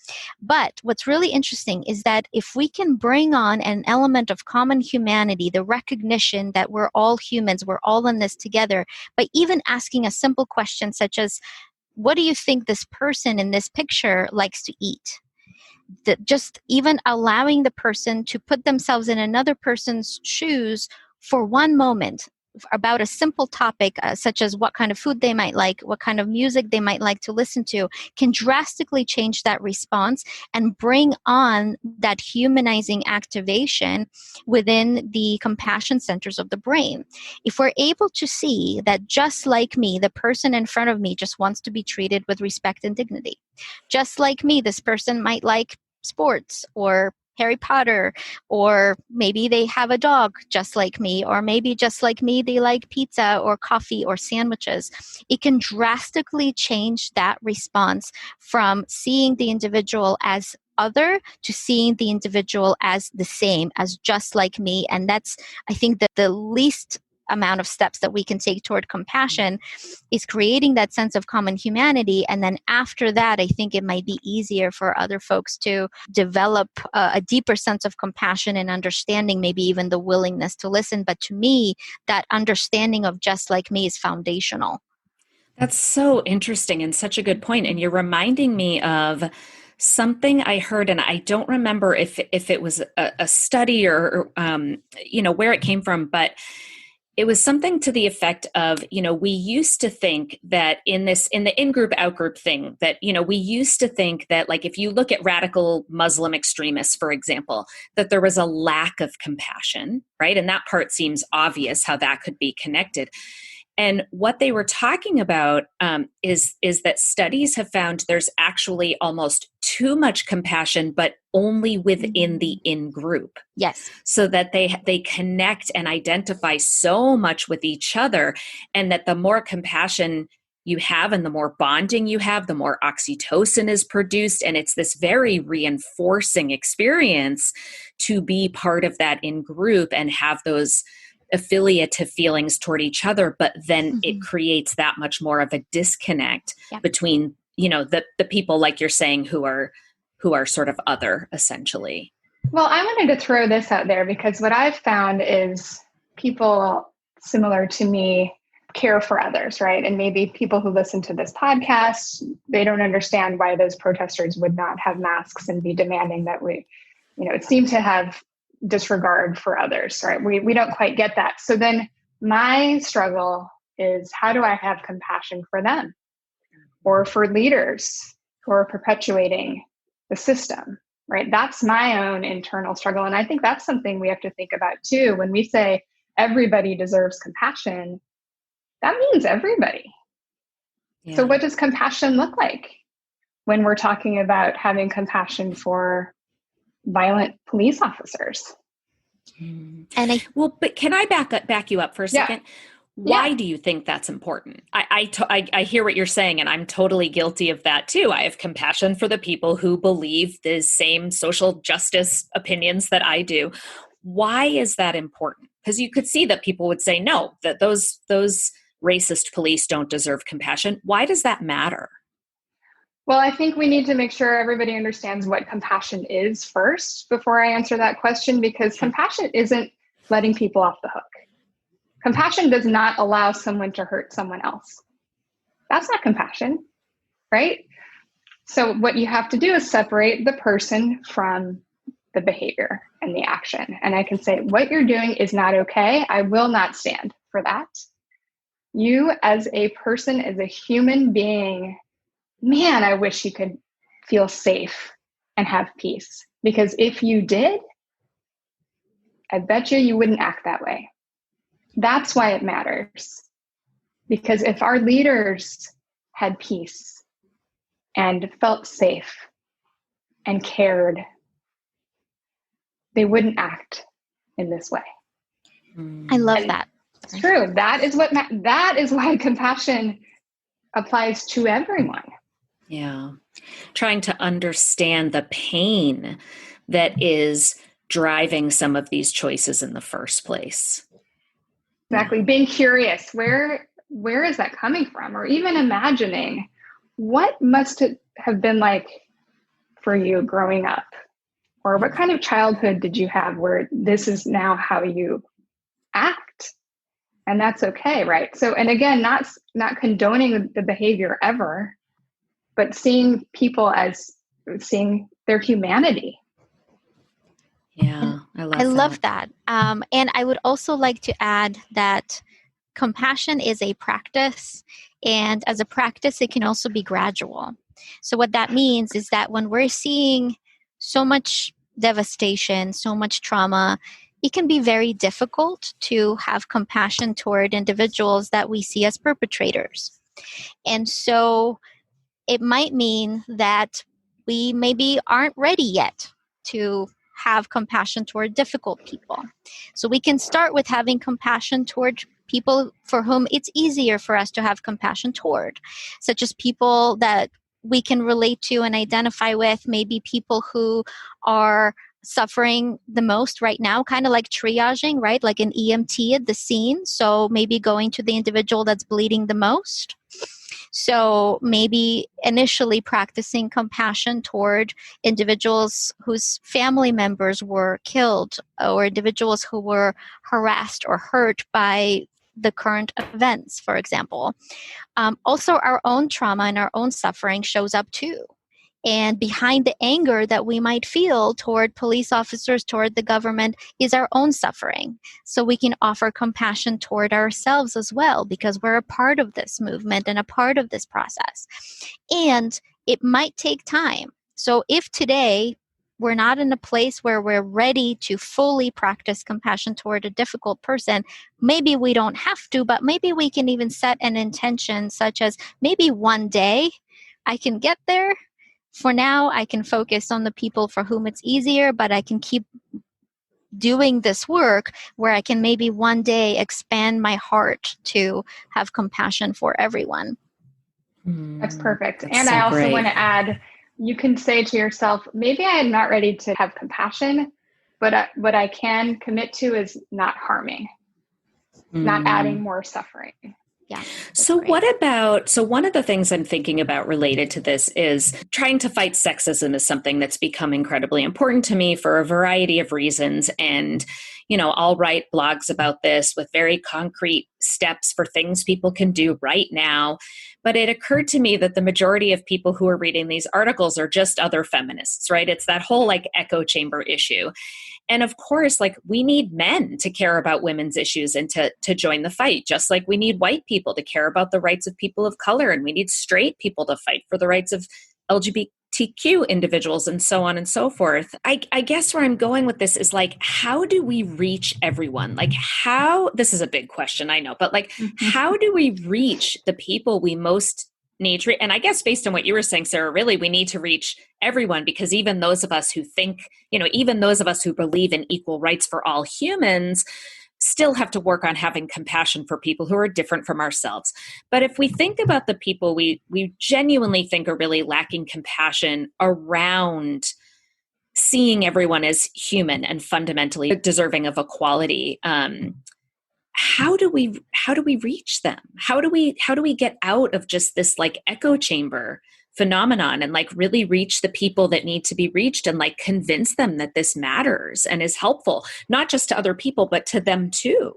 But what's really interesting is that if we can bring on an element of common humanity, the recognition that we're all humans, we're all in this together, by even asking a simple question such as, what do you think this person in this picture likes to eat? That just even allowing the person to put themselves in another person's shoes for one moment about a simple topic, such as what kind of food they might like, what kind of music they might like to listen to, can drastically change that response and bring on that humanizing activation within the compassion centers of the brain. If we're able to see that just like me, the person in front of me just wants to be treated with respect and dignity. Just like me, this person might like sports or Harry Potter, or maybe they have a dog just like me, or maybe just like me, they like pizza or coffee or sandwiches. It can drastically change that response from seeing the individual as other to seeing the individual as the same, as just like me. And that's, I think, that the least amount of steps that we can take toward compassion is creating that sense of common humanity. And then after that, I think it might be easier for other folks to develop a deeper sense of compassion and understanding, maybe even the willingness to listen. But to me, that understanding of just like me is foundational. That's so interesting and such a good point. And you're reminding me of something I heard, and I don't remember if it was a study or where it came from, but it was something to the effect of, we used to think that in the in-group, out-group thing, that, we used to think that, like, if you look at radical Muslim extremists, for example, that there was a lack of compassion, right? And that part seems obvious how that could be connected. And what they were talking about is that studies have found there's actually almost too much compassion, but only within the in-group. Yes. So that they connect and identify so much with each other, and that the more compassion you have and the more bonding you have, the more oxytocin is produced. And it's this very reinforcing experience to be part of that in-group and have those affiliative feelings toward each other, but then it creates that much more of a disconnect between, the people, like you're saying, who are sort of other, essentially. Well, I wanted to throw this out there because what I've found is people similar to me care for others, right? And maybe people who listen to this podcast, they don't understand why those protesters would not have masks and be demanding that we, seem to have disregard for others, right? We don't quite get that. So then my struggle is, how do I have compassion for them or for leaders who are perpetuating the system, right? That's my own internal struggle. And I think that's something we have to think about too. When we say everybody deserves compassion, that means everybody. Yeah. So what does compassion look like when we're talking about having compassion for violent police officers? But can I back you up for a second? Yeah. Why do you think that's important? I hear what you're saying, and I'm totally guilty of that too. I have compassion for the people who believe the same social justice opinions that I do. Why is that important? Because you could see that people would say, no, that those racist police don't deserve compassion. Why does that matter? Well, I think we need to make sure everybody understands what compassion is first before I answer that question, because compassion isn't letting people off the hook. Compassion does not allow someone to hurt someone else. That's not compassion, right? So what you have to do is separate the person from the behavior and the action. And I can say, what you're doing is not okay. I will not stand for that. You as a person, as a human being, man, I wish you could feel safe and have peace. Because if you did, I bet you wouldn't act that way. That's why it matters. Because if our leaders had peace and felt safe and cared, they wouldn't act in this way. I love that. It's true. That is why compassion applies to everyone. Yeah. Trying to understand the pain that is driving some of these choices in the first place. Exactly. Being curious, where is that coming from? Or even imagining what must it have been like for you growing up? Or what kind of childhood did you have where this is now how you act? And that's okay, right? So, and again, not condoning the behavior ever, but seeing people as seeing their humanity. Yeah, I love that. And I would also like to add that compassion is a practice. And as a practice, it can also be gradual. So what that means is that when we're seeing so much devastation, so much trauma, it can be very difficult to have compassion toward individuals that we see as perpetrators. And so it might mean that we maybe aren't ready yet to have compassion toward difficult people. So we can start with having compassion toward people for whom it's easier for us to have compassion toward, such as people that we can relate to and identify with, maybe people who are suffering the most right now, kind of like triaging, right? Like an EMT at the scene. So maybe going to the individual that's bleeding the most. So maybe initially practicing compassion toward individuals whose family members were killed or individuals who were harassed or hurt by the current events, for example. Also, our own trauma and our own suffering shows up too. And behind the anger that we might feel toward police officers, toward the government, is our own suffering. So we can offer compassion toward ourselves as well, because we're a part of this movement and a part of this process. And it might take time. So if today we're not in a place where we're ready to fully practice compassion toward a difficult person, maybe we don't have to, but maybe we can even set an intention such as maybe one day I can get there. For now, I can focus on the people for whom it's easier, but I can keep doing this work where I can maybe one day expand my heart to have compassion for everyone. That's perfect. That's and so I also great. want to add, you can say to yourself, maybe I am not ready to have compassion, but what I can commit to is not harming, not adding more suffering. Yeah. So one of the things I'm thinking about related to this is trying to fight sexism is something that's become incredibly important to me for a variety of reasons. And, I'll write blogs about this with very concrete steps for things people can do right now. But it occurred to me that the majority of people who are reading these articles are just other feminists, right? It's that whole echo chamber issue. And of course, we need men to care about women's issues and to join the fight, just like we need white people to care about the rights of people of color. And we need straight people to fight for the rights of LGBTQ individuals and so on and so forth. I guess where I'm going with this is how do we reach everyone? This is a big question, I know, but how do we reach the people we most need to, and I guess based on what you were saying, Sara, really we need to reach everyone, because even those of us who think, even those of us who believe in equal rights for all humans still have to work on having compassion for people who are different from ourselves. But if we think about the people we genuinely think are really lacking compassion around seeing everyone as human and fundamentally deserving of equality, how do we reach them? How do we get out of just this echo chamber phenomenon and really reach the people that need to be reached and convince them that this matters and is helpful, not just to other people, but to them too?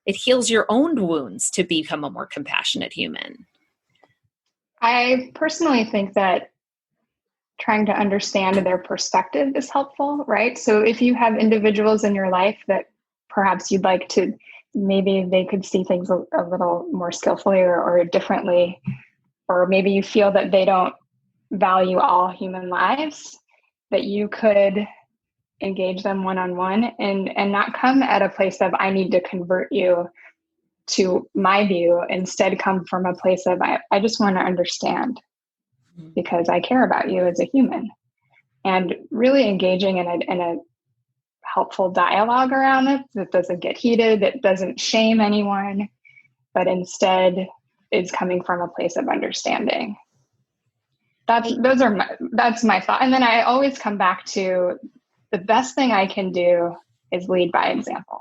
It heals your own wounds to become a more compassionate human. I personally think that trying to understand their perspective is helpful, right? So if you have individuals in your life that perhaps you'd like to maybe they could see things a little more skillfully or differently, or maybe you feel that they don't value all human lives, that you could engage them one-on-one and not come at a place of, I need to convert you to my view. Instead, come from a place of, I just want to understand because I care about you as a human. And really engaging in a helpful dialogue around it that doesn't get heated, that doesn't shame anyone, but instead is coming from a place of understanding. That's my thought. And then I always come back to the best thing I can do is lead by example.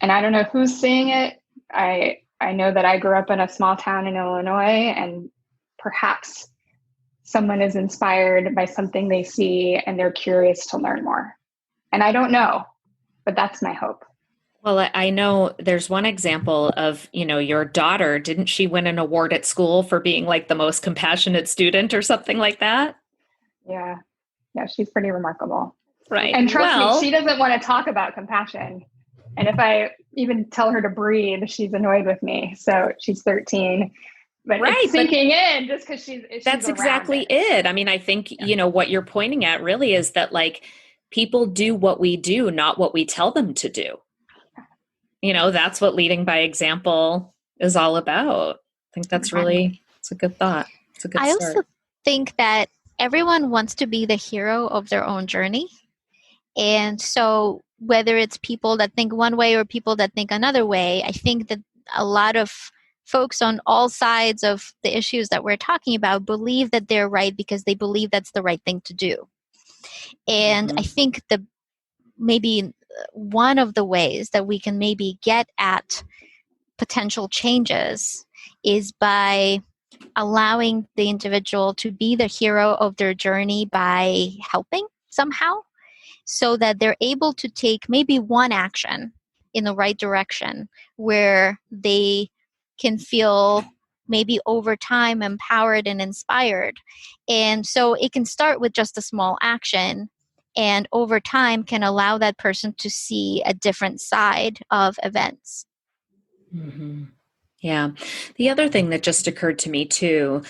And I don't know who's seeing it. I know that I grew up in a small town in Illinois, and perhaps someone is inspired by something they see and they're curious to learn more. And I don't know, but that's my hope. Well, I know there's one example of, your daughter. Didn't she win an award at school for being like the most compassionate student or something like that? Yeah. Yeah, she's pretty remarkable. Right. And trust me, she doesn't want to talk about compassion. And if I even tell her to breathe, she's annoyed with me. So she's 13. But it's sinking in just because she's that's exactly it. I mean, I think, what you're pointing at really is that like people do what we do, not what we tell them to do. That's what leading by example is all about. I think that's it's a good thought. It's a good start. Also think that everyone wants to be the hero of their own journey. And so whether it's people that think one way or people that think another way, I think that a lot of folks on all sides of the issues that we're talking about believe that they're right because they believe that's the right thing to do. And I think maybe one of the ways that we can maybe get at potential changes is by allowing the individual to be the hero of their journey by helping somehow, so that they're able to take maybe one action in the right direction where they can feel maybe over time empowered and inspired. And so it can start with just a small action, and over time can allow that person to see a different side of events. Mm-hmm. Yeah. The other thing that just occurred to me too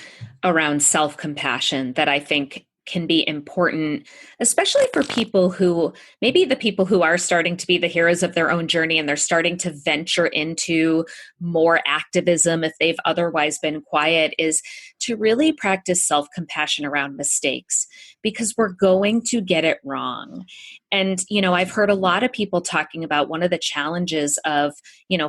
around self-compassion that I think can be important, especially for people who, maybe the people who are starting to be the heroes of their own journey and they're starting to venture into more activism if they've otherwise been quiet, is to really practice self-compassion around mistakes, because we're going to get it wrong. And, I've heard a lot of people talking about one of the challenges of,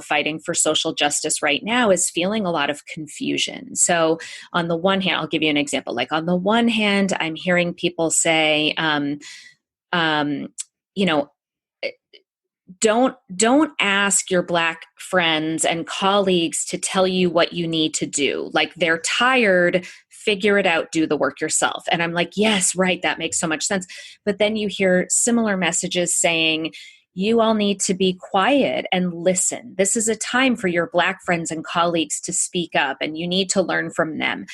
fighting for social justice right now is feeling a lot of confusion. So on the one hand, I'll give you an example. Like on the one hand, I'm hearing people say, don't ask your Black friends and colleagues to tell you what you need to do. Like they're tired, figure it out, do the work yourself. And I'm like, yes, right. That makes so much sense. But then you hear similar messages saying, you all need to be quiet and listen. This is a time for your Black friends and colleagues to speak up, and you need to learn from them.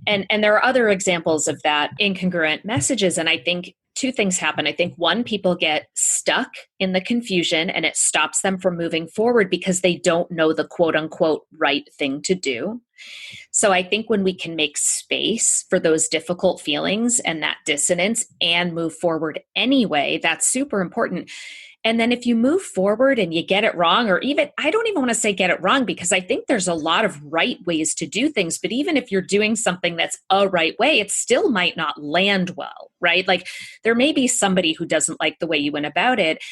And there are other examples of that incongruent messages. And I think two things happen. I think one, people get stuck in the confusion and it stops them from moving forward because they don't know the quote unquote right thing to do. So I think when we can make space for those difficult feelings and that dissonance and move forward anyway, that's super important. And then if you move forward and you get it wrong, or even, I don't even want to say get it wrong, because I think there's a lot of right ways to do things. But even if you're doing something that's a right way, it still might not land well, right? Like there may be somebody who doesn't like the way you went about it.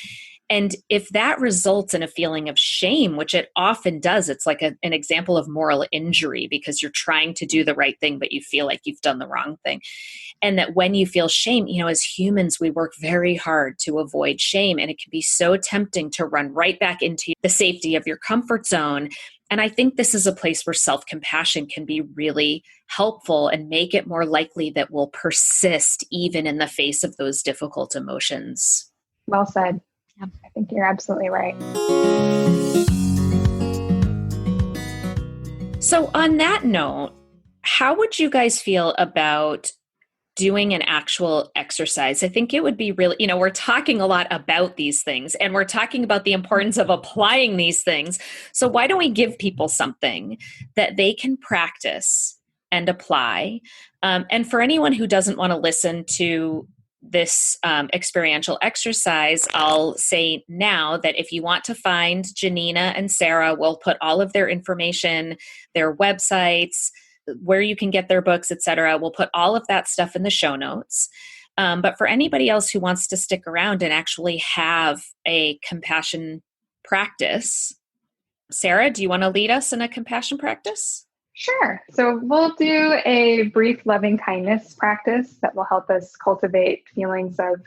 And if that results in a feeling of shame, which it often does, it's like an example of moral injury, because you're trying to do the right thing, but you feel like you've done the wrong thing. And that when you feel shame, as humans, we work very hard to avoid shame. And it can be so tempting to run right back into the safety of your comfort zone. And I think this is a place where self-compassion can be really helpful and make it more likely that we'll persist even in the face of those difficult emotions. Well said. Yeah, I think you're absolutely right. So on that note, how would you guys feel about doing an actual exercise. I think it would be really, we're talking a lot about these things and we're talking about the importance of applying these things. So why don't we give people something that they can practice and apply? And for anyone who doesn't want to listen to this experiential exercise, I'll say now that if you want to find Janina and Sara, we'll put all of their information, their websites, where you can get their books, etc. We'll put all of that stuff in the show notes. But for anybody else who wants to stick around and actually have a compassion practice, Sara, do you want to lead us in a compassion practice? Sure. So we'll do a brief loving kindness practice that will help us cultivate feelings of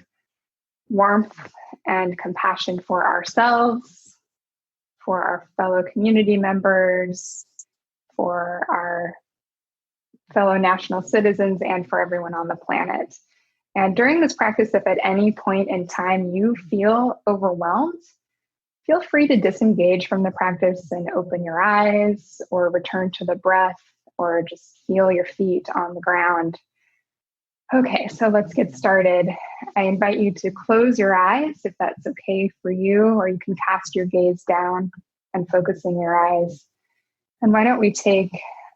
warmth and compassion for ourselves, for our fellow community members, for our fellow national citizens, and for everyone on the planet. And during this practice, if at any point in time you feel overwhelmed, feel free to disengage from the practice and open your eyes or return to the breath or just feel your feet on the ground. Okay, so let's get started. I invite you to close your eyes if that's okay for you, or you can cast your gaze down and focusing your eyes. And why don't we take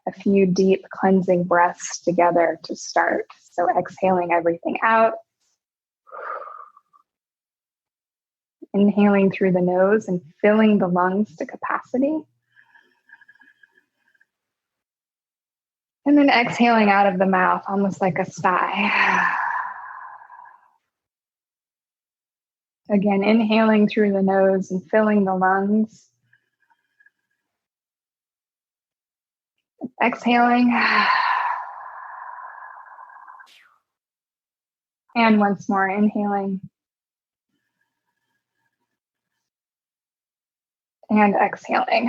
a few deep cleansing breaths together to start. So exhaling everything out. Inhaling through the nose and filling the lungs to capacity. And then exhaling out of the mouth, almost like a sigh. Again, inhaling through the nose and filling the lungs. Exhaling. And once more, inhaling. And exhaling.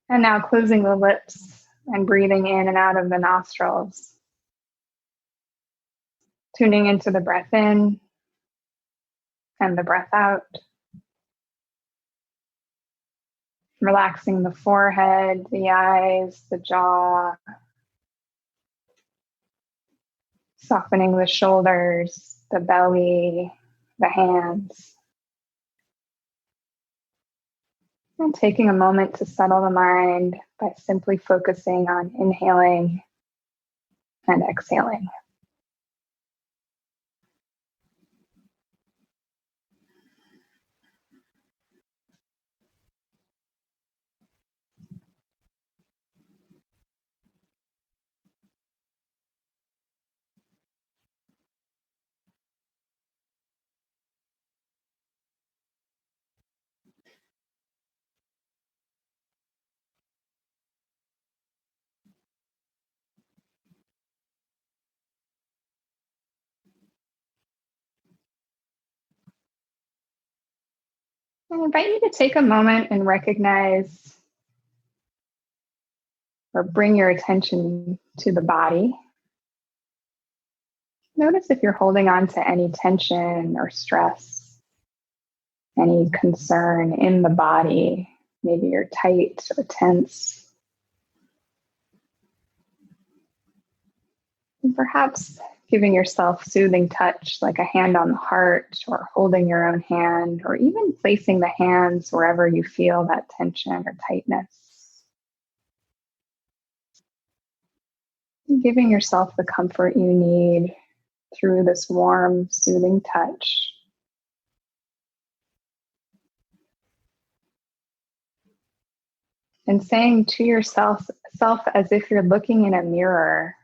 And now closing the lips and breathing in and out of the nostrils. Tuning into the breath in and the breath out. Relaxing the forehead, the eyes, the jaw. Softening the shoulders, the belly, the hands. And taking a moment to settle the mind by simply focusing on inhaling and exhaling. I invite you to take a moment and recognize or bring your attention to the body. Notice if you're holding on to any tension or stress, any concern in the body. Maybe you're tight or tense. And perhaps giving yourself soothing touch like a hand on the heart or holding your own hand or even placing the hands wherever you feel that tension or tightness. And giving yourself the comfort you need through this warm, soothing touch. And saying to yourself as if you're looking in a mirror,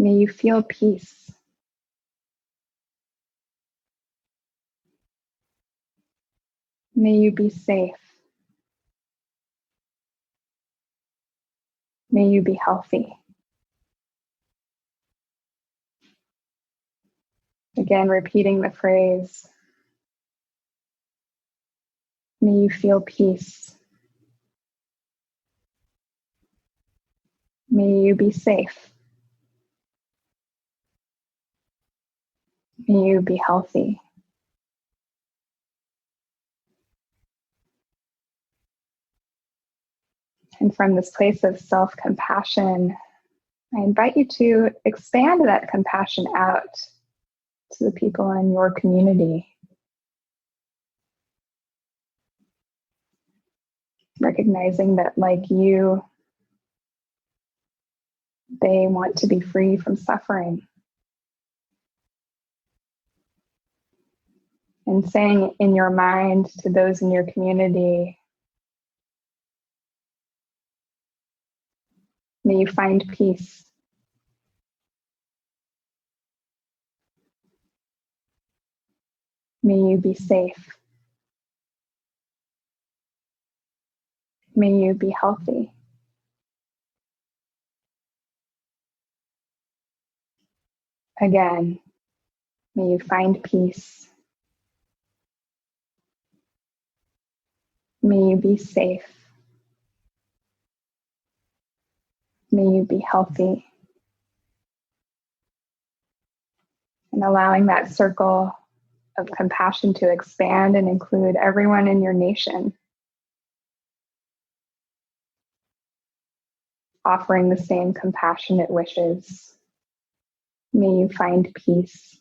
may you feel peace. May you be safe. May you be healthy. Again, repeating the phrase, may you feel peace. May you be safe. May you be healthy. And from this place of self-compassion, I invite you to expand that compassion out to the people in your community. Recognizing that, like you, they want to be free from suffering. And saying in your mind to those in your community, may you find peace. May you be safe. May you be healthy. Again, may you find peace. May you be safe. May you be healthy. And allowing that circle of compassion to expand and include everyone in your nation. Offering the same compassionate wishes. May you find peace.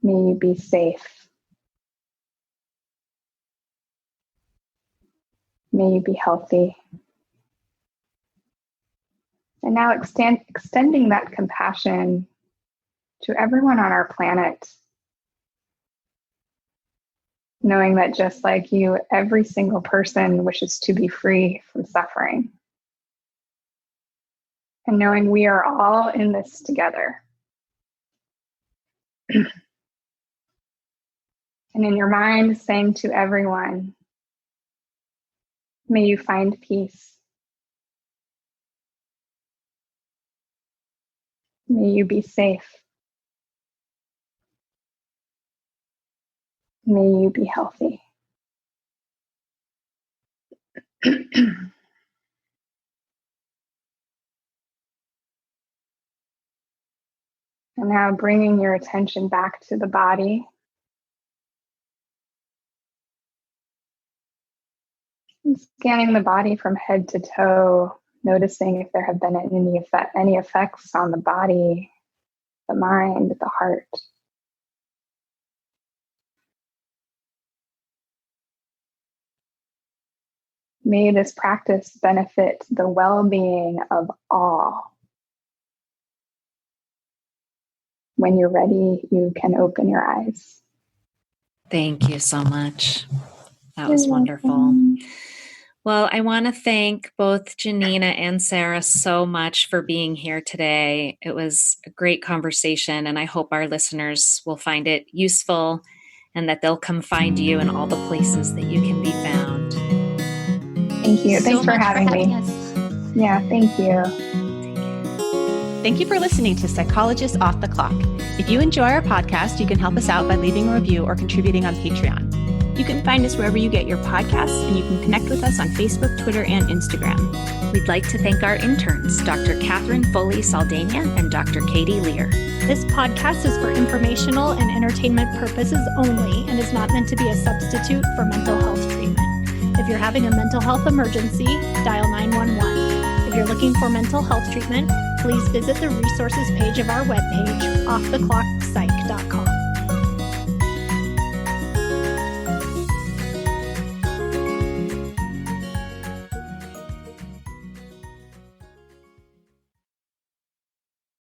May you be safe. May you be healthy. And now extending that compassion to everyone on our planet. Knowing that just like you, every single person wishes to be free from suffering. And knowing we are all in this together. And in your mind, saying to everyone, may you find peace. May you be safe. May you be healthy. And now bringing your attention back to the body. And scanning the body from head to toe, noticing if there have been any effects on the body, the mind, the heart. May this practice benefit the well-being of all. When you're ready, you can open your eyes. Thank you so much. That was wonderful. Well, I want to thank both Janina and Sara so much for being here today. It was a great conversation, and I hope our listeners will find it useful and that they'll come find you in all the places that you can be found. Thank you. Thanks for having me. Us. Yeah, thank you. Thank you for listening to Psychologists Off the Clock. If you enjoy our podcast, you can help us out by leaving a review or contributing on Patreon. You can find us wherever you get your podcasts, and you can connect with us on Facebook, Twitter, and Instagram. We'd like to thank our interns, Dr. Catherine Foley-Saldana and Dr. Katie Lear. This podcast is for informational and entertainment purposes only and is not meant to be a substitute for mental health treatment. If you're having a mental health emergency, dial 911. If you're looking for mental health treatment, please visit the resources page of our webpage, offtheclockpsych.com.